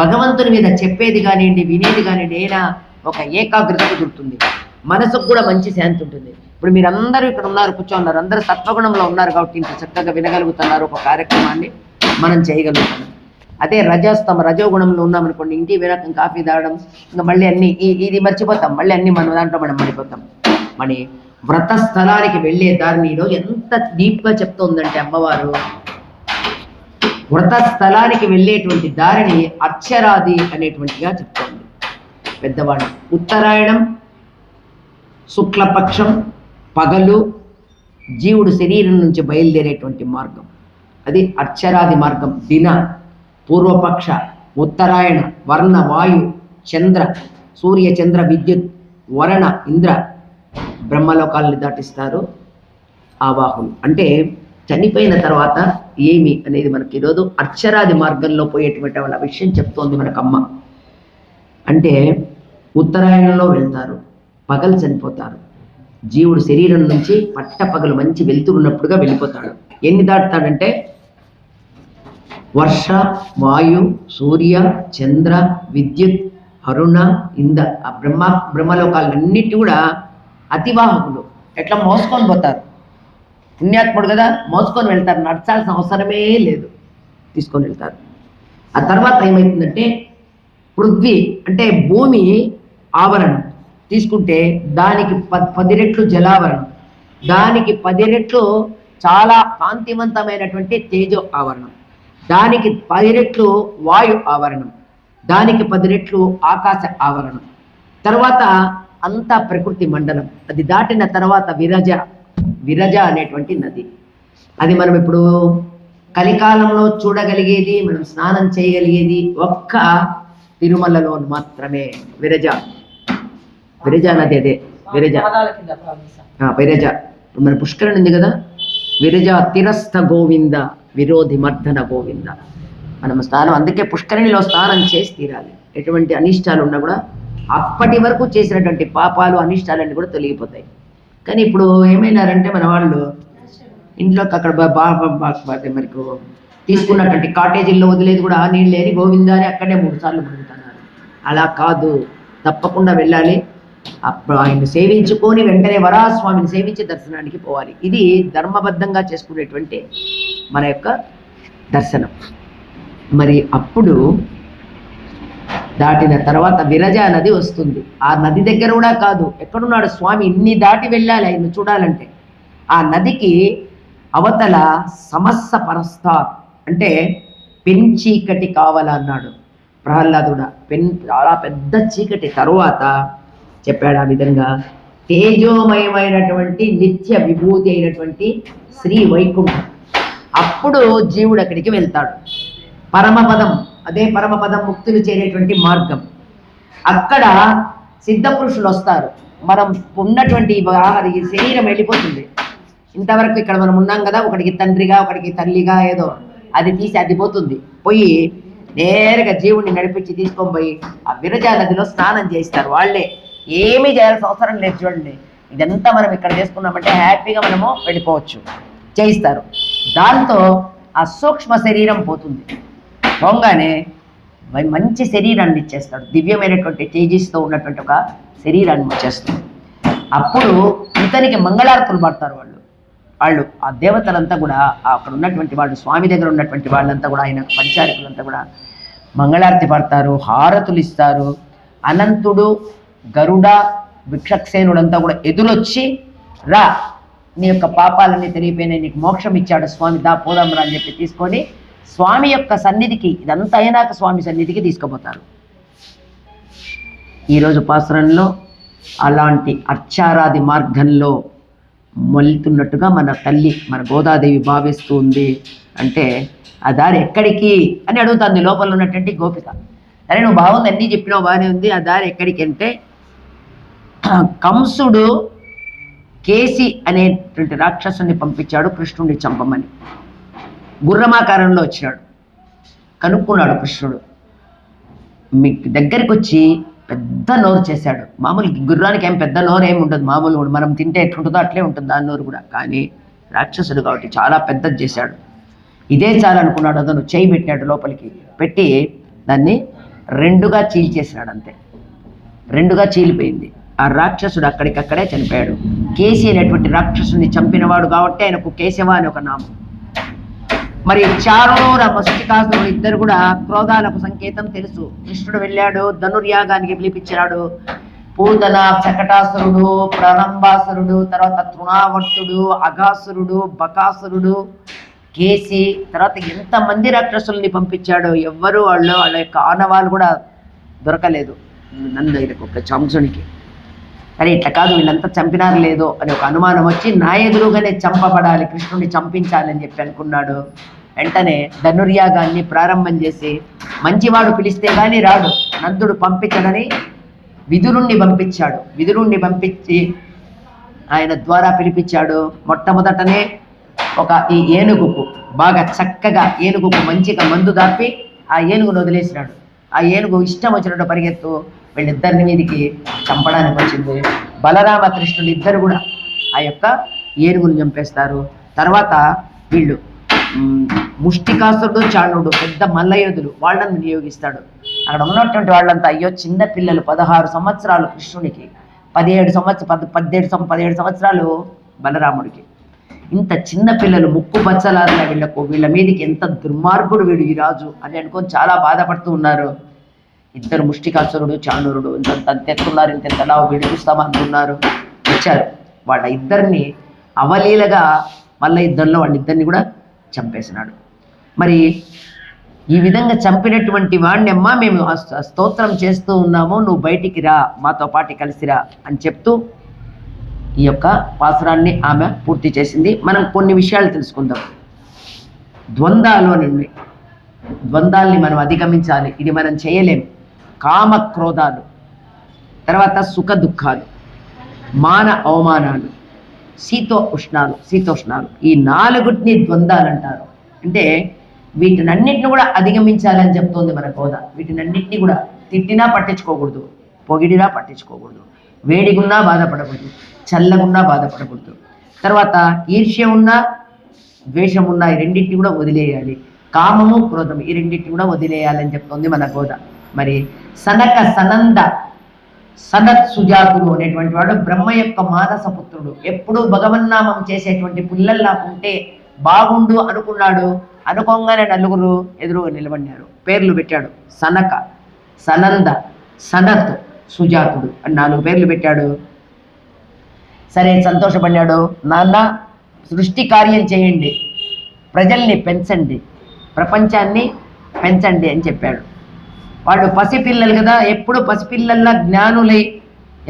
భగవంతుని మీద చెప్పేది కానివ్వండి, వినేది కానివ్వండి, ఏదైనా ఒక ఏకాగ్రత కుదురుతుంది. మనసుకు కూడా మంచి శాంతి ఉంటుంది. ఇప్పుడు మీరందరూ ఇక్కడ ఉన్నారు, కూర్చోన్నారు, అందరూ సత్వగుణంలో ఉన్నారు కాబట్టి ఇంత చక్కగా వినగలుగుతున్నారు, ఒక కార్యక్రమాన్ని మనం చేయగలుగుతున్నాం. అదే రజోగుణంలో ఉన్నామనుకోండి, ఇంటికి వినకం కాఫీ తాగడం, ఇంకా మళ్ళీ అన్ని ఇది మర్చిపోతాం, మళ్ళీ అన్ని మన దాంట్లో మనం పడిపోతాం. మరి వ్రత స్థలానికి వెళ్ళే దారిని ఈరోజు ఎంత డీప్గా చెప్తుందంటే అమ్మవారు, వ్రత స్థలానికి వెళ్ళేటువంటి దారిని అర్చరాది అనేటువంటిగా చెప్తోంది పెద్దవాడు. ఉత్తరాయణం శుక్లపక్షం పగలు జీవుడు శరీరం నుంచి బయలుదేరేటువంటి మార్గం, అది అర్చరాది మార్గం. దిన పూర్వపక్ష, ఉత్తరాయణ, వర్ణ, వాయు, చంద్ర, సూర్య, చంద్ర, విద్యుత్, వరణ, ఇంద్ర బ్రహ్మలోకాలని దాటిస్తారు ఆవాహులు. అంటే చనిపోయిన తర్వాత ఏమి అనేది మనకి ఈరోజు అర్చరాది మార్గంలో పోయేటువంటి వాళ్ళ విషయం చెప్తోంది మనకమ్మ. అంటే ఉత్తరాయణంలో వెళ్తారు, పగలు చనిపోతారు. జీవుడు శరీరం నుంచి పగలు మంచి వెళ్తున్నప్పుడుగా వెళ్ళిపోతాడు. ఎన్ని దాటుతాడంటే వర్ష, వాయు, సూర్య, చంద్ర, విద్యుత్, అరుణ, ఇంద్ర, ఆ బ్రహ్మలోకాలన్నిటి కూడా అతివాహకులు. ఎట్లా మోసుకొని పోతారు, పుణ్యాత్ముడు కదా, మోసుకొని వెళ్తారు, నడచాల్సిన అవసరమే లేదు, తీసుకొని వెళ్తారు. ఆ తర్వాత ఏమవుతుందంటే పృథ్వీ అంటే భూమి ఆవరణం తీసుకుంటే దానికి 10 రెట్లు జలావరణం, దానికి 10 రెట్లు చాలా కాంతివంతమైనటువంటి తేజో ఆవరణం, దానికి 10 రెట్లు వాయు ఆవరణం, దానికి 10 రెట్లు ఆకాశ ఆవరణం. తర్వాత అంతా ప్రకృతి మండలం. అది దాటిన తర్వాత విరజ అనేటువంటి నది. అది మనం ఇప్పుడు కలికాలంలో చూడగలిగేది, మనం స్నానం చేయగలిగేది ఒక్క తిరుమలలో మాత్రమే. విరజ నది, అదే విరజ. మన పుష్కరణి ఉంది కదా, విరజ తిరస్థ గోవింద విరోధి మర్దన గోవింద. మనం స్నానం, అందుకే పుష్కరిణిలో స్నానం చేసి తీరాలి. ఎటువంటి అనిష్టాలు ఉన్నా కూడా అప్పటి వరకు చేసినటువంటి పాపాలు అనిష్టాలన్నీ కూడా తొలగిపోతాయి. కానీ ఇప్పుడు ఏమైనారంటే మన వాళ్ళు ఇంట్లోకి అక్కడ మరి తీసుకున్నటువంటి కాటేజీల్లో వదిలేదు కూడా ఆ నీళ్ళు లేని గోవిందా అని అక్కడే 3 సార్లు మునుగుతున్నారు. అలా కాదు, తప్పకుండా వెళ్ళాలి. అప్పుడు ఆయన్ని సేవించుకొని వెంటనే వరాహస్వామిని సేవించి దర్శనానికి పోవాలి. ఇది ధర్మబద్ధంగా చేసుకునేటువంటి మన యొక్క దర్శనం. మరి అప్పుడు దాటిన తర్వాత విరజా నది వస్తుంది. ఆ నది దగ్గర కూడా కాదు, ఎక్కడున్నాడు స్వామి, ఇన్ని దాటి వెళ్ళాలి ఆయన చూడాలంటే. ఆ నదికి అవతల సమస్త పరస్థాత్ అంటే పెంచీకటి కావాలన్నాడు ప్రహ్లాదుడు. చాలా పెద్ద చీకటి తరువాత చెప్పాడు ఆ విధంగా తేజోమయమైనటువంటి నిత్య విభూతి అయినటువంటి శ్రీ వైకుంఠం. అప్పుడు జీవుడు అక్కడికి వెళ్తాడు. పరమపదం, అదే పరమపదం ముక్తులు చేరేటువంటి మార్గం. అక్కడ సిద్ధపురుషులు వస్తారు. మనం ఉన్నటువంటి ఈ శరీరం వెళ్ళిపోతుంది. ఇంతవరకు ఇక్కడ మనం ఉన్నాం కదా, ఒకడికి తండ్రిగా ఒకడికి తల్లిగా ఏదో అది తీసి అది పోయి నేరుగా జీవుడిని నడిపించి తీసుకొని పోయి ఆ విరజా నదిలో స్నానం చేస్తారు. వాళ్ళే ఏమీ చేయాల్సిన అవసరం లేదు. చూడండి, ఇదంతా మనం ఇక్కడ చేసుకున్నామంటే హ్యాపీగా మనము వెళ్ళిపోవచ్చు. చేయిస్తారు. దాంతో ఆ సూక్ష్మ శరీరం పోతుంది. పోగానే మంచి శరీరాన్ని ఇచ్చేస్తాడు. దివ్యమైనటువంటి తేజస్తో ఉన్నటువంటి ఒక శరీరాన్ని ఇచ్చేస్తాడు. అప్పుడు ఇతనికి మంగళారతులు పడతారు వాళ్ళు ఆ దేవతలంతా కూడా, అక్కడ ఉన్నటువంటి వాళ్ళు, స్వామి దగ్గర ఉన్నటువంటి వాళ్ళంతా కూడా, ఆయన పరిచారకులంతా కూడా మంగళారతి పడతారు, హారతులు ఇస్తారు. అనంతుడు, గరుడ, విక్షక్సేనుడంతా కూడా ఎదురొచ్చి రా, నీ యొక్క పాపాలన్నీ తెలియపోయినాయి, నీకు మోక్షం ఇచ్చాడు స్వామి, దా పోదాం రా అని చెప్పి తీసుకొని స్వామి యొక్క సన్నిధికి, ఇదంతా అయినాక స్వామి సన్నిధికి తీసుకుపోతారు. ఈరోజు పాసురంలో అలాంటి అర్చారాది మార్గంలో మొలుతున్నట్టుగా మన తల్లి, మన గోదాదేవి భావిస్తూ ఉంది. అంటే ఆ దారి ఎక్కడికి అని అడుగుతుంది లోపల ఉన్నటువంటి గోపిక. సరే, నువ్వు బాగుంది, అన్నీ చెప్పినావు, బాగానే ఉంది. ఆ దారి ఎక్కడికి అంటే కంసుడు కేసి అనేటువంటి రాక్షసుని పంపించాడు కృష్ణుడిని చంపమని. గుర్రమాకారంలో వచ్చినాడు. కనుక్కున్నాడు కృష్ణుడు. మీ దగ్గరికి వచ్చి పెద్ద నోరు చేశాడు. మామూలు గుర్రానికి ఏం పెద్ద నోరు ఏమి ఉండదు, మామూలు మనం తింటే ఎట్లుంటుందో అట్లే ఉంటుంది దాని నోరు కూడా. కానీ రాక్షసుడు కాబట్టి చాలా పెద్దది చేశాడు. ఇదే చాలు అనుకున్నాడు. అతను చేయి పెట్టినాడు, లోపలికి పెట్టి దాన్ని 2గా చీల్చేసినాడు. అంతే, 2గా చీలిపోయింది. ఆ రాక్షసుడు అక్కడికక్కడే చనిపోయాడు. కేసి అనేటువంటి రాక్షసుని చంపినవాడు కాబట్టి ఆయనకు కేశవ అని ఒక నామం. మరి చారుడు మస్తికాసురుడు ఇద్దరు కూడా క్రోధాలకు సంకేతం తెలుసు. కృష్ణుడు వెళ్ళాడు, ధనుర్యాగానికి పిలిపించాడు. పూతన, శకటాసురుడు, ప్రారంభాసురుడు, తర్వాత తృణావర్తుడు, అఘాసురుడు, బకాసురుడు, కేసి, తర్వాత ఎంతమంది రాక్షసుల్ని పంపించాడో. ఎవ్వరూ వాళ్ళ యొక్క ఆనవాళ్ళు కూడా దొరకలేదు ఒక కంసునికి. సరే, ఇట్లా కాదు, వీళ్ళంతా చంపినారు లేదో అని ఒక అనుమానం వచ్చి నా ఎదురుగానే చంపబడాలి, కృష్ణుడిని చంపించాలని చెప్పి అనుకున్నాడు. వెంటనే ధనుర్యాగాన్ని ప్రారంభం చేసి, మంచివాడు పిలిస్తే కానీ రాడు, నందుడు పంపించడని విదురుణ్ణి పంపించాడు. విదురుణ్ణి పంపించి ఆయన ద్వారా పిలిపించాడు. మొట్టమొదటనే ఈ ఏనుగుకు బాగా చక్కగా, ఏనుగుకు మంచిగా మందు దాపి ఆ ఏనుగును వదిలేసినాడు. ఆ ఏనుగు ఇష్టం వచ్చినట్టు పరిగెత్తు వీళ్ళిద్దరిని మీదికి చంపడానికి వచ్చింది. బలరామకృష్ణులు ఇద్దరు కూడా ఆ యొక్క ఏనుగును చంపేస్తారు. తర్వాత వీళ్ళు ముష్టికాసురుడు, చాణుడు పెద్ద మల్లయోధులు, వాళ్ళని వినియోగిస్తాడు. అక్కడ ఉన్నటువంటి వాళ్ళంతా అయ్యో చిన్న పిల్లలు, 16 సంవత్సరాలు కృష్ణునికి, 17 సంవత్సరాలు బలరాముడికి. ఇంత చిన్న పిల్లలు ముక్కు బచ్చలారిన వీళ్ళ మీదకి ఎంత దుర్మార్గుడు వీడు ఈ రాజు అని అనుకొని చాలా బాధపడుతూ ఉన్నారు. ఇద్దరు ముష్టికాసురుడు, చాణూరుడు ఇంత తెస్తున్నారు, ఇంతలా వీడు చూస్తామనుకున్నారు. వచ్చారు. వాళ్ళ ఇద్దరిని అవలీలగా మల్ల యుద్ధంలో వాళ్ళిద్దరిని కూడా చంపేసినాడు. మరి ఈ విధంగా చంపినటువంటి వాడిని అమ్మ మేము స్తోత్రం చేస్తూ ఉన్నాము, నువ్వు బయటికి రా, మాతో పాటు కలిసిరా అని చెప్తూ ఈ యొక్క పాసురాన్ని ఆమె పూర్తి చేసింది. మనం కొన్ని విషయాలు తెలుసుకుందాం. ద్వంద్వాల్ని మనం అధిగమించాలి, ఇది మనం చేయలేం. కామక్రోధాలు, తర్వాత సుఖ దుఃఖాలు, మాన అవమానాలు, శీతోష్ణాలు, ఈ 4టిని ద్వంద్వాలు అంటారు. అంటే వీటినన్నిటిని కూడా అధిగమించాలని చెప్తోంది మన గోద. వీటినన్నిటిని కూడా తిట్టినా పట్టించుకోకూడదు, పొగిడినా పట్టించుకోకూడదు, వేడిగున్నా బాధపడకూడదు, చల్లగున్నా బాధపడకూడదు, తర్వాత ఈర్ష్య ఉన్నా ద్వేషం ఉన్న ఈ రెండింటిని కూడా వదిలేయాలి. కామము క్రోధము ఈ రెండింటిని కూడా వదిలేయాలని చెప్తోంది మన గోద. మరి సనక సనంద సనత్ సుజాతుడు అనేటువంటి వాడు బ్రహ్మ యొక్క మానస పుత్రుడు. ఎప్పుడూ భగవన్నామం చేసేటువంటి పిల్లల్లా ఉంటే బాగుండు అనుకున్నాడు. అనుకోగానే నలుగురు ఎదురుగా నిలబడినారు. పేర్లు పెట్టాడు. సనక, సనంద, సనత్, సుజాతుడు అని 4 పేర్లు పెట్టాడు. సరే సంతోషపడ్డాడు. నాన్న సృష్టి కార్యం చేయండి, ప్రజల్ని పెంచండి, ప్రపంచాన్ని పెంచండి అని చెప్పాడు. వాళ్ళు పసిపిల్లలు కదా, ఎప్పుడు పసిపిల్లల్లా జ్ఞానులై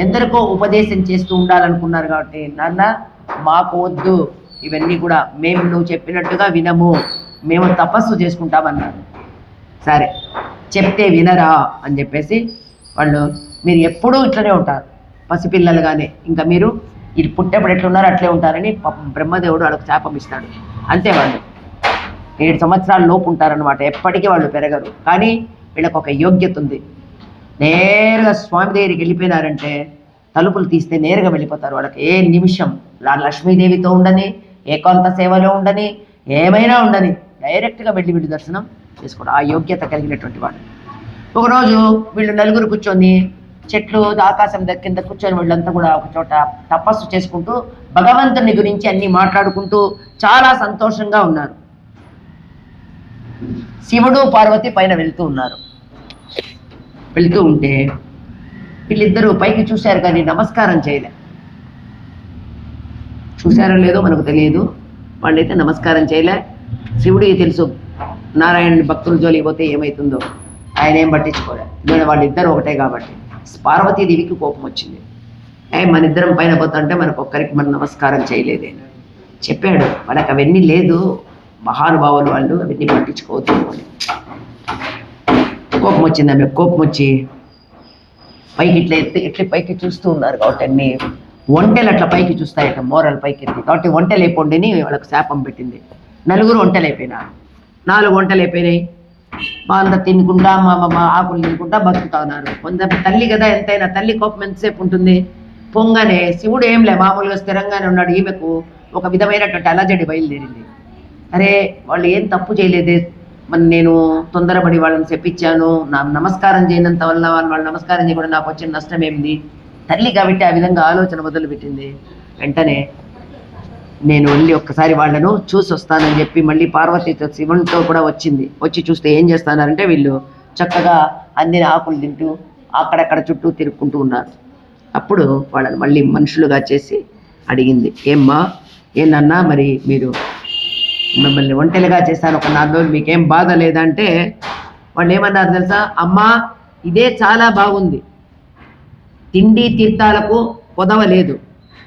ఎందరికో ఉపదేశం చేస్తూ ఉండాలనుకున్నారు. కాబట్టి నాన్న మాకు వద్దు ఇవన్నీ కూడా, మేము నువ్వు చెప్పినట్టుగా వినము, మేము తపస్సు చేసుకుంటామన్నారు. సరే చెప్తే వినరా అని చెప్పేసి వాళ్ళు, మీరు ఎప్పుడూ ఇట్లనే ఉంటారు పసిపిల్లలుగానే, ఇంకా మీరు ఇది పుట్టేప్పుడు ఎట్లున్నారో అట్లే ఉంటారని బ్రహ్మదేవుడు వాళ్ళకు శాపం ఇస్తాడు. అంతే వాళ్ళు 7 సంవత్సరాల లోపు ఉంటారనమాట. ఎప్పటికీ వాళ్ళు పెరగరు. కానీ వీళ్ళకి ఒక యోగ్యత ఉంది. నేరుగా స్వామి దగ్గరికి వెళ్ళిపోయినారంటే తలుపులు తీస్తే నేరుగా వెళ్ళిపోతారు. వాళ్ళకి ఏ నిమిషం లక్ష్మీదేవితో ఉండని, ఏకాంత సేవలో ఉండని, ఏమైనా ఉండని డైరెక్ట్గా వెళ్ళి వీళ్ళు దర్శనం చేసుకోవడం, ఆ యోగ్యత కలిగినటువంటి వాళ్ళు. ఒకరోజు వీళ్ళు నలుగురు కూర్చొని చెట్లు ఆకాశం కింద కూర్చొని వీళ్ళంతా కూడా ఒక చోట తపస్సు చేసుకుంటూ భగవంతుని గురించి అన్ని మాట్లాడుకుంటూ చాలా సంతోషంగా ఉన్నారు. శివుడు పార్వతి పైన వెళ్తూ ఉన్నారు. వెళ్తూ ఉంటే వీళ్ళిద్దరూ పైకి చూశారు కానీ నమస్కారం చేయలే. చూశారో లేదో మనకు తెలియదు. వాళ్ళైతే నమస్కారం చేయలే. శివుడికి తెలుసు నారాయణుని భక్తుల జోలికి పోతే ఏమవుతుందో, ఆయన ఏం పట్టించుకోలే. వాళ్ళిద్దరు ఒకటే కాబట్టి పార్వతీదేవికి కోపం వచ్చింది. మన ఇద్దరం పైన పోతుంటే మనకు ఒక్కరికి మనం నమస్కారం చేయలేదే చెప్పాడు. మనకు అవన్నీ లేదు, మహానుభావులు వాళ్ళు, అవన్నీ పట్టించుకోవద్దు అని కోపం వచ్చింది. ఆమె కోపం వచ్చి పైకి ఇట్లా పైకి చూస్తూ ఉన్నారు కాబట్టి అన్ని ఒంటెలు అట్లా పైకి చూస్తాయట, మోరలు పైకి ఎత్తి. కాబట్టి ఒంటెలు అయిపోండిని వాళ్ళకు శాపం పెట్టింది. నలుగురు ఒంటెలు అయిపోయినారు. 4 ఒంటెలు అయిపోయినాయి. అంతా తినుకుంటా మా ఆకులు తినుకుంటా బతుకుతా ఉన్నారు. కొంత తల్లి కదా, ఎంతైనా తల్లి కోపం ఎంతసేపు ఉంటుంది. పొంగనే శివుడు ఏంలే మామూలుగా స్థిరంగానే ఉన్నాడు. ఈమెకు ఒక విధమైనటువంటి అలజడి బయలుదేరింది. అరే వాళ్ళు ఏం తప్పు చేయలేదే, మరి నేను తొందరపడి వాళ్ళని చెప్పించాను, నా నమస్కారం చేయనంత వల్ల వాళ్ళు నమస్కారం చేయకుండా నాకు వచ్చిన నష్టం ఏంది. తల్లి కాబట్టి ఆ విధంగా ఆలోచన మొదలుపెట్టింది. వెంటనే నేను వెళ్ళి ఒక్కసారి వాళ్ళను చూసి వస్తానని చెప్పి మళ్ళీ పార్వతీతో శివునితో కూడా వచ్చింది. వచ్చి చూస్తే ఏం చేస్తున్నారంటే వీళ్ళు చక్కగా అందిన ఆకులు తింటూ అక్కడక్కడ చుట్టూ తిరుక్కుంటూ ఉన్నారు. అప్పుడు వాళ్ళని మళ్ళీ మనుషులుగా చేసి అడిగింది, ఏమ్మా ఏనన్నా మరి మీరు మిమ్మల్ని ఒంటెలుగా చేశాను ఒక 4 రోజులు, మీకేం బాధ లేదంటే వాళ్ళు ఏమన్నారు తెలుసా, అమ్మా ఇదే చాలా బాగుంది, తిండి తీర్థాలకు కొదవ లేదు,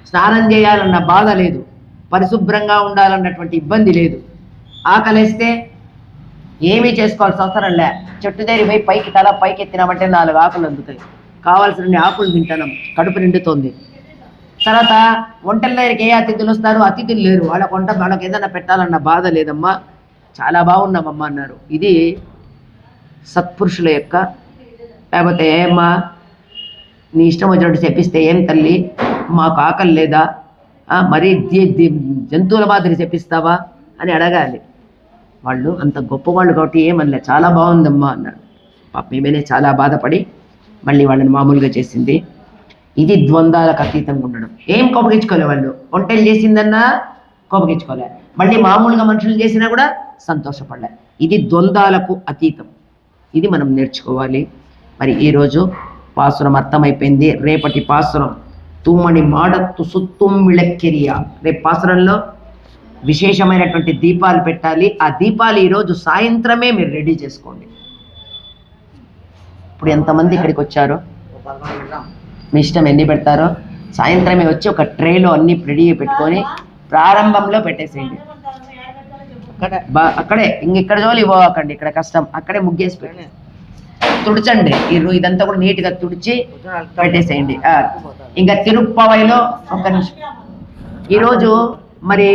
స్నానం చేయాలన్న బాధ లేదు, పరిశుభ్రంగా ఉండాలన్నటువంటి ఇబ్బంది లేదు, ఆకలిస్తే ఏమీ చేసుకోవాల్సిన అవసరం లే, చెట్టు దగ్గర పోయి పైకి తల పైకి ఎత్తినామంటే 4 ఆకులు అందుతాయి, కావాల్సిన ఆకులు తింటాం, కడుపు నిండుతోంది. తర్వాత వంటల దగ్గరికి ఏ అతిథులు వస్తారు, అతిథులు లేరు, వాళ్ళకి ఏదైనా పెట్టాలన్న బాధ లేదమ్మా, చాలా బాగున్నామమ్మా అన్నారు. ఇది సత్పురుషుల యొక్క, లేకపోతే ఏమ్మా నీ ఇష్టం వచ్చినట్టు చెప్పిస్తే ఏం తల్లి మాకు ఆకలి లేదా, మరీ జంతువుల మాదిరి చెప్పిస్తావా అని అడగాలి. వాళ్ళు అంత గొప్పవాళ్ళు కాబట్టి ఏమనలే, చాలా బాగుందమ్మా అన్నాడు. పాప మేమేనే చాలా బాధపడి మళ్ళీ వాళ్ళని మామూలుగా చేసింది. ఇది ద్వంద్వాలకు అతీతంగా ఉండడం. ఏం కోపగించుకోలే వాళ్ళు, వంటలు చేసిందన్నా కోపగించుకోలే, మళ్ళీ మామూలుగా మనుషులు చేసినా కూడా సంతోషపడలే. ఇది ద్వంద్వాలకు అతీతం. ఇది మనం నేర్చుకోవాలి. మరి ఈరోజు పాసురం అర్థమైపోయింది. రేపటి పాసురం తుమ్మని మాడత్తు సుత్తుం విళక్కెరియా. రేపు పాసురంలో విశేషమైనటువంటి దీపాలు పెట్టాలి. ఆ దీపాలు ఈరోజు సాయంత్రమే మీరు రెడీ చేసుకోండి. ఇప్పుడు ఎంతమంది ఇక్కడికి వచ్చారో మీ ఇష్టం, ఎన్ని పెడతారో సాయంత్రమే వచ్చి ఒక ట్రేలో అన్ని రెడీగా పెట్టుకొని ప్రారంభంలో పెట్టేసేయండి. అక్కడే ఇంకెక్కడ జోలి పోకండి, ఇక్కడ కష్టం. అక్కడే ముగ్గేసి పెట్టి తుడిచండి. ఇదంతా కూడా నీట్గా తుడిచి పెట్టేసేయండి. ఇంకా తిరుప్పవైలో ఒక నిమిషం. ఈరోజు మరి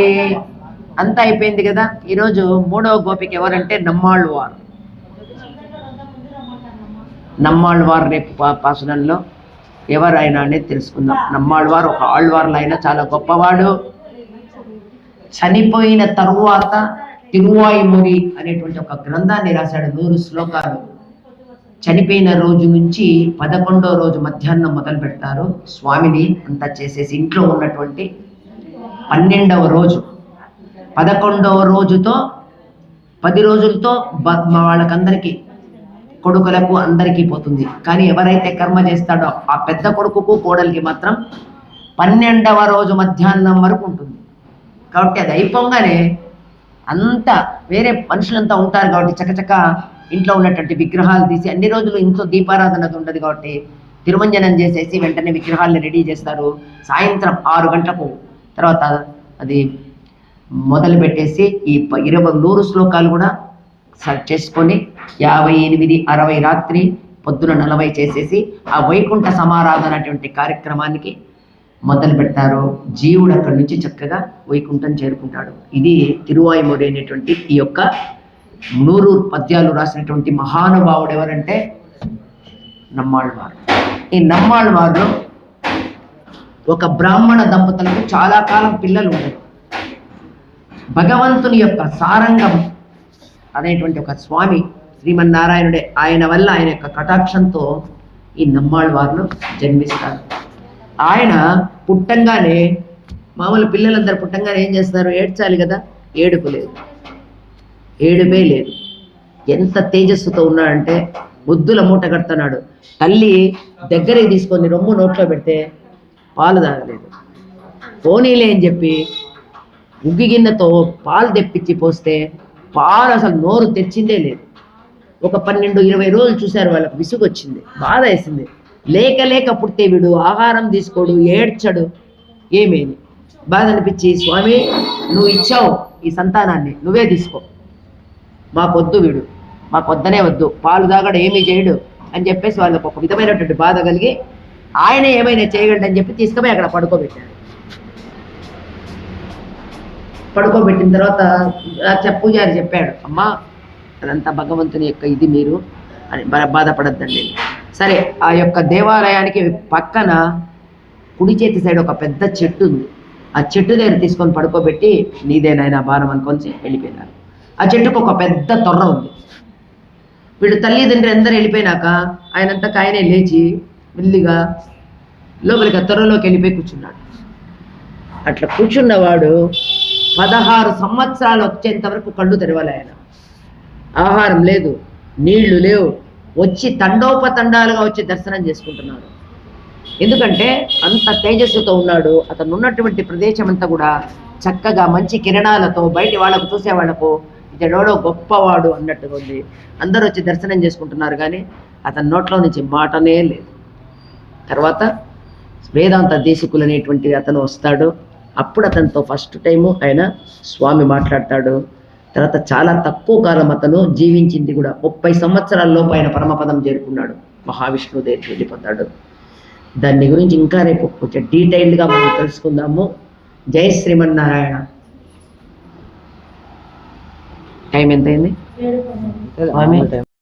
అంతా అయిపోయింది కదా. ఈరోజు 3వ గోపిక ఎవరంటే నమ్మాళ్ళవారు. నమ్మాళ్ళవారు రేపు పాసురంలో ఎవరైనా అనేది తెలుసుకుందాం. నమ్మాళ్ళవారు ఒక ఆళ్వార్లు అయినా చాలా గొప్పవాడు. చనిపోయిన తరువాత తిరువాయిమొరి అనేటువంటి ఒక గ్రంథాన్ని రాశాడు. 100 శ్లోకాలు. చనిపోయిన రోజు నుంచి 11వ రోజు మధ్యాహ్నం మొదలు పెడతారు. స్వామిని అంతా చేసేసి ఇంట్లో ఉన్నటువంటి 12వ రోజు 11వ రోజుతో 10 రోజులతో వాళ్ళకందరికీ కొడుకులకు అందరికీ పోతుంది. కానీ ఎవరైతే కర్మ చేస్తాడో ఆ పెద్ద కొడుకుకు కోడలికి మాత్రం 12వ రోజు మధ్యాహ్నం వరకు ఉంటుంది. కాబట్టి అది అయిపోగానే అంతా వేరే మనుషులంతా ఉంటారు కాబట్టి చకచక ఇంట్లో ఉన్నటువంటి విగ్రహాలు తీసి, అన్ని రోజులు ఇంట్లో దీపారాధన ఉండదు కాబట్టి తిరుమంజనం చేసేసి వెంటనే విగ్రహాలను రెడీ చేస్తారు. సాయంత్రం 6 గంటలకు తర్వాత అది మొదలు పెట్టేసి ఈ 100 శ్లోకాలు కూడా చేసుకొని 58, 60 రాత్రి పొద్దున 40 చేసేసి ఆ వైకుంఠ సమారాధన అటువంటి కార్యక్రమానికి మొదలు పెడతారు. జీవుడు అక్కడి నుంచి చక్కగా వైకుంఠం చేరుకుంటాడు. ఇది తిరువాయిమొరి అనేటువంటి ఈ యొక్క 100 పద్యాలు రాసినటువంటి మహానుభావుడు ఎవరంటే నమ్మాళ్వారు. ఈ నమ్మాళ్వారు ఒక బ్రాహ్మణ దంపతులకు చాలా కాలం పిల్లలు ఉండరు. భగవంతుని యొక్క సారంగం అనేటువంటి ఒక స్వామి శ్రీమన్నారాయణుడే, ఆయన వల్ల ఆయన యొక్క కటాక్షంతో ఈ నమ్మాళ్వార్లు జన్మిస్తారు. ఆయన పుట్టంగానే మామూలు పిల్లలందరూ పుట్టంగానే ఏం చేస్తారు? ఏడ్చాలి కదా, ఏడుపు లేదు, ఏడుపే లేదు. ఎంత తేజస్సుతో ఉన్నాడంటే ముద్దుల మూట కడుతున్నాడు. తల్లి దగ్గరికి తీసుకొని రొమ్ము నోట్లో పెడితే పాలు తాగలేదు. పోనీలే అని చెప్పి ఉగ్గి గిన్నెతో పాలు తెప్పించి పోస్తే పాలు అసలు నోరు తెచ్చిందే లేదు. ఒక 12-20 రోజులు చూశారు. వాళ్ళకి విసుగు వచ్చింది, బాధ వేసింది. లేక లేక పుడితే వీడు ఆహారం తీసుకోడు, ఏడ్చడు, ఏమేమి బాధ అనిపించి, స్వామి నువ్వు ఇచ్చావు ఈ సంతానాన్ని, నువ్వే తీసుకో, మాకొద్దు, వీడు మాకొద్దనే వద్దు, పాలు తాగడు, ఏమీ చేయడు అని చెప్పేసి వాళ్ళకు ఒక విధమైనటువంటి బాధ కలిగి ఆయన ఏమైనా చేయగలడని చెప్పి తీసుకుపోయి అక్కడ పడుకోబెట్టాడు. పడుకోబెట్టిన తర్వాత పూజారి చెప్పాడు, అమ్మా అదంతా భగవంతుని యొక్క ఇది, మీరు అని బాధపడద్దండి. సరే, ఆ యొక్క దేవాలయానికి పక్కన కుడి చేతి సైడ్ ఒక పెద్ద చెట్టు ఉంది. ఆ చెట్టు దగ్గర తీసుకొని పడుకోబెట్టి నీదేనైనా భారం అనుకొని వెళ్ళిపోయినారు. ఆ చెట్టుకు ఒక పెద్ద తొర్ర ఉంది. వీడు తల్లిదండ్రులు అందరూ వెళ్ళిపోయినాక ఆయనంతకు ఆయనే లేచి మెల్లిగా లోపలికి ఆ తొర్రలోకి వెళ్ళిపోయి కూర్చున్నాడు. అట్లా కూర్చున్నవాడు 16 సంవత్సరాలు వచ్చేంత వరకు కళ్ళు తెరవాలి. ఆయన ఆహారం లేదు, నీళ్లు లేవు, వచ్చి తండోపతండాలుగా వచ్చి దర్శనం చేసుకుంటున్నాడు. ఎందుకంటే అంత తేజస్సుతో ఉన్నాడు. అతను ఉన్నటువంటి ప్రదేశం అంతా కూడా చక్కగా మంచి కిరణాలతో బయట వాళ్ళకు చూసే వాళ్ళకు ఇతడెవడో గొప్పవాడు అన్నట్టుగా ఉంది. అందరూ వచ్చి దర్శనం చేసుకుంటున్నారు, కానీ అతని నోట్లో నుంచి మాటనే లేదు. తర్వాత వేదాంత దేశికులు అనేటువంటి అతను వస్తాడు. అప్పుడు అతనితో ఫస్ట్ టైము ఆయన స్వామి మాట్లాడతాడు. తర్వాత చాలా తక్కువ కాలం అతను జీవించింది కూడా 30 సంవత్సరాల్లోపు ఆయన పరమపదం చేరుకున్నాడు. మహావిష్ణువు దగ్గరికి వెళ్ళిపోతాడు. దాన్ని గురించి ఇంకా రేపు కొంచెం డీటెయిల్డ్గా మనం తెలుసుకుందాము. జై శ్రీమన్నారాయణ. టైం ఎంతైంది?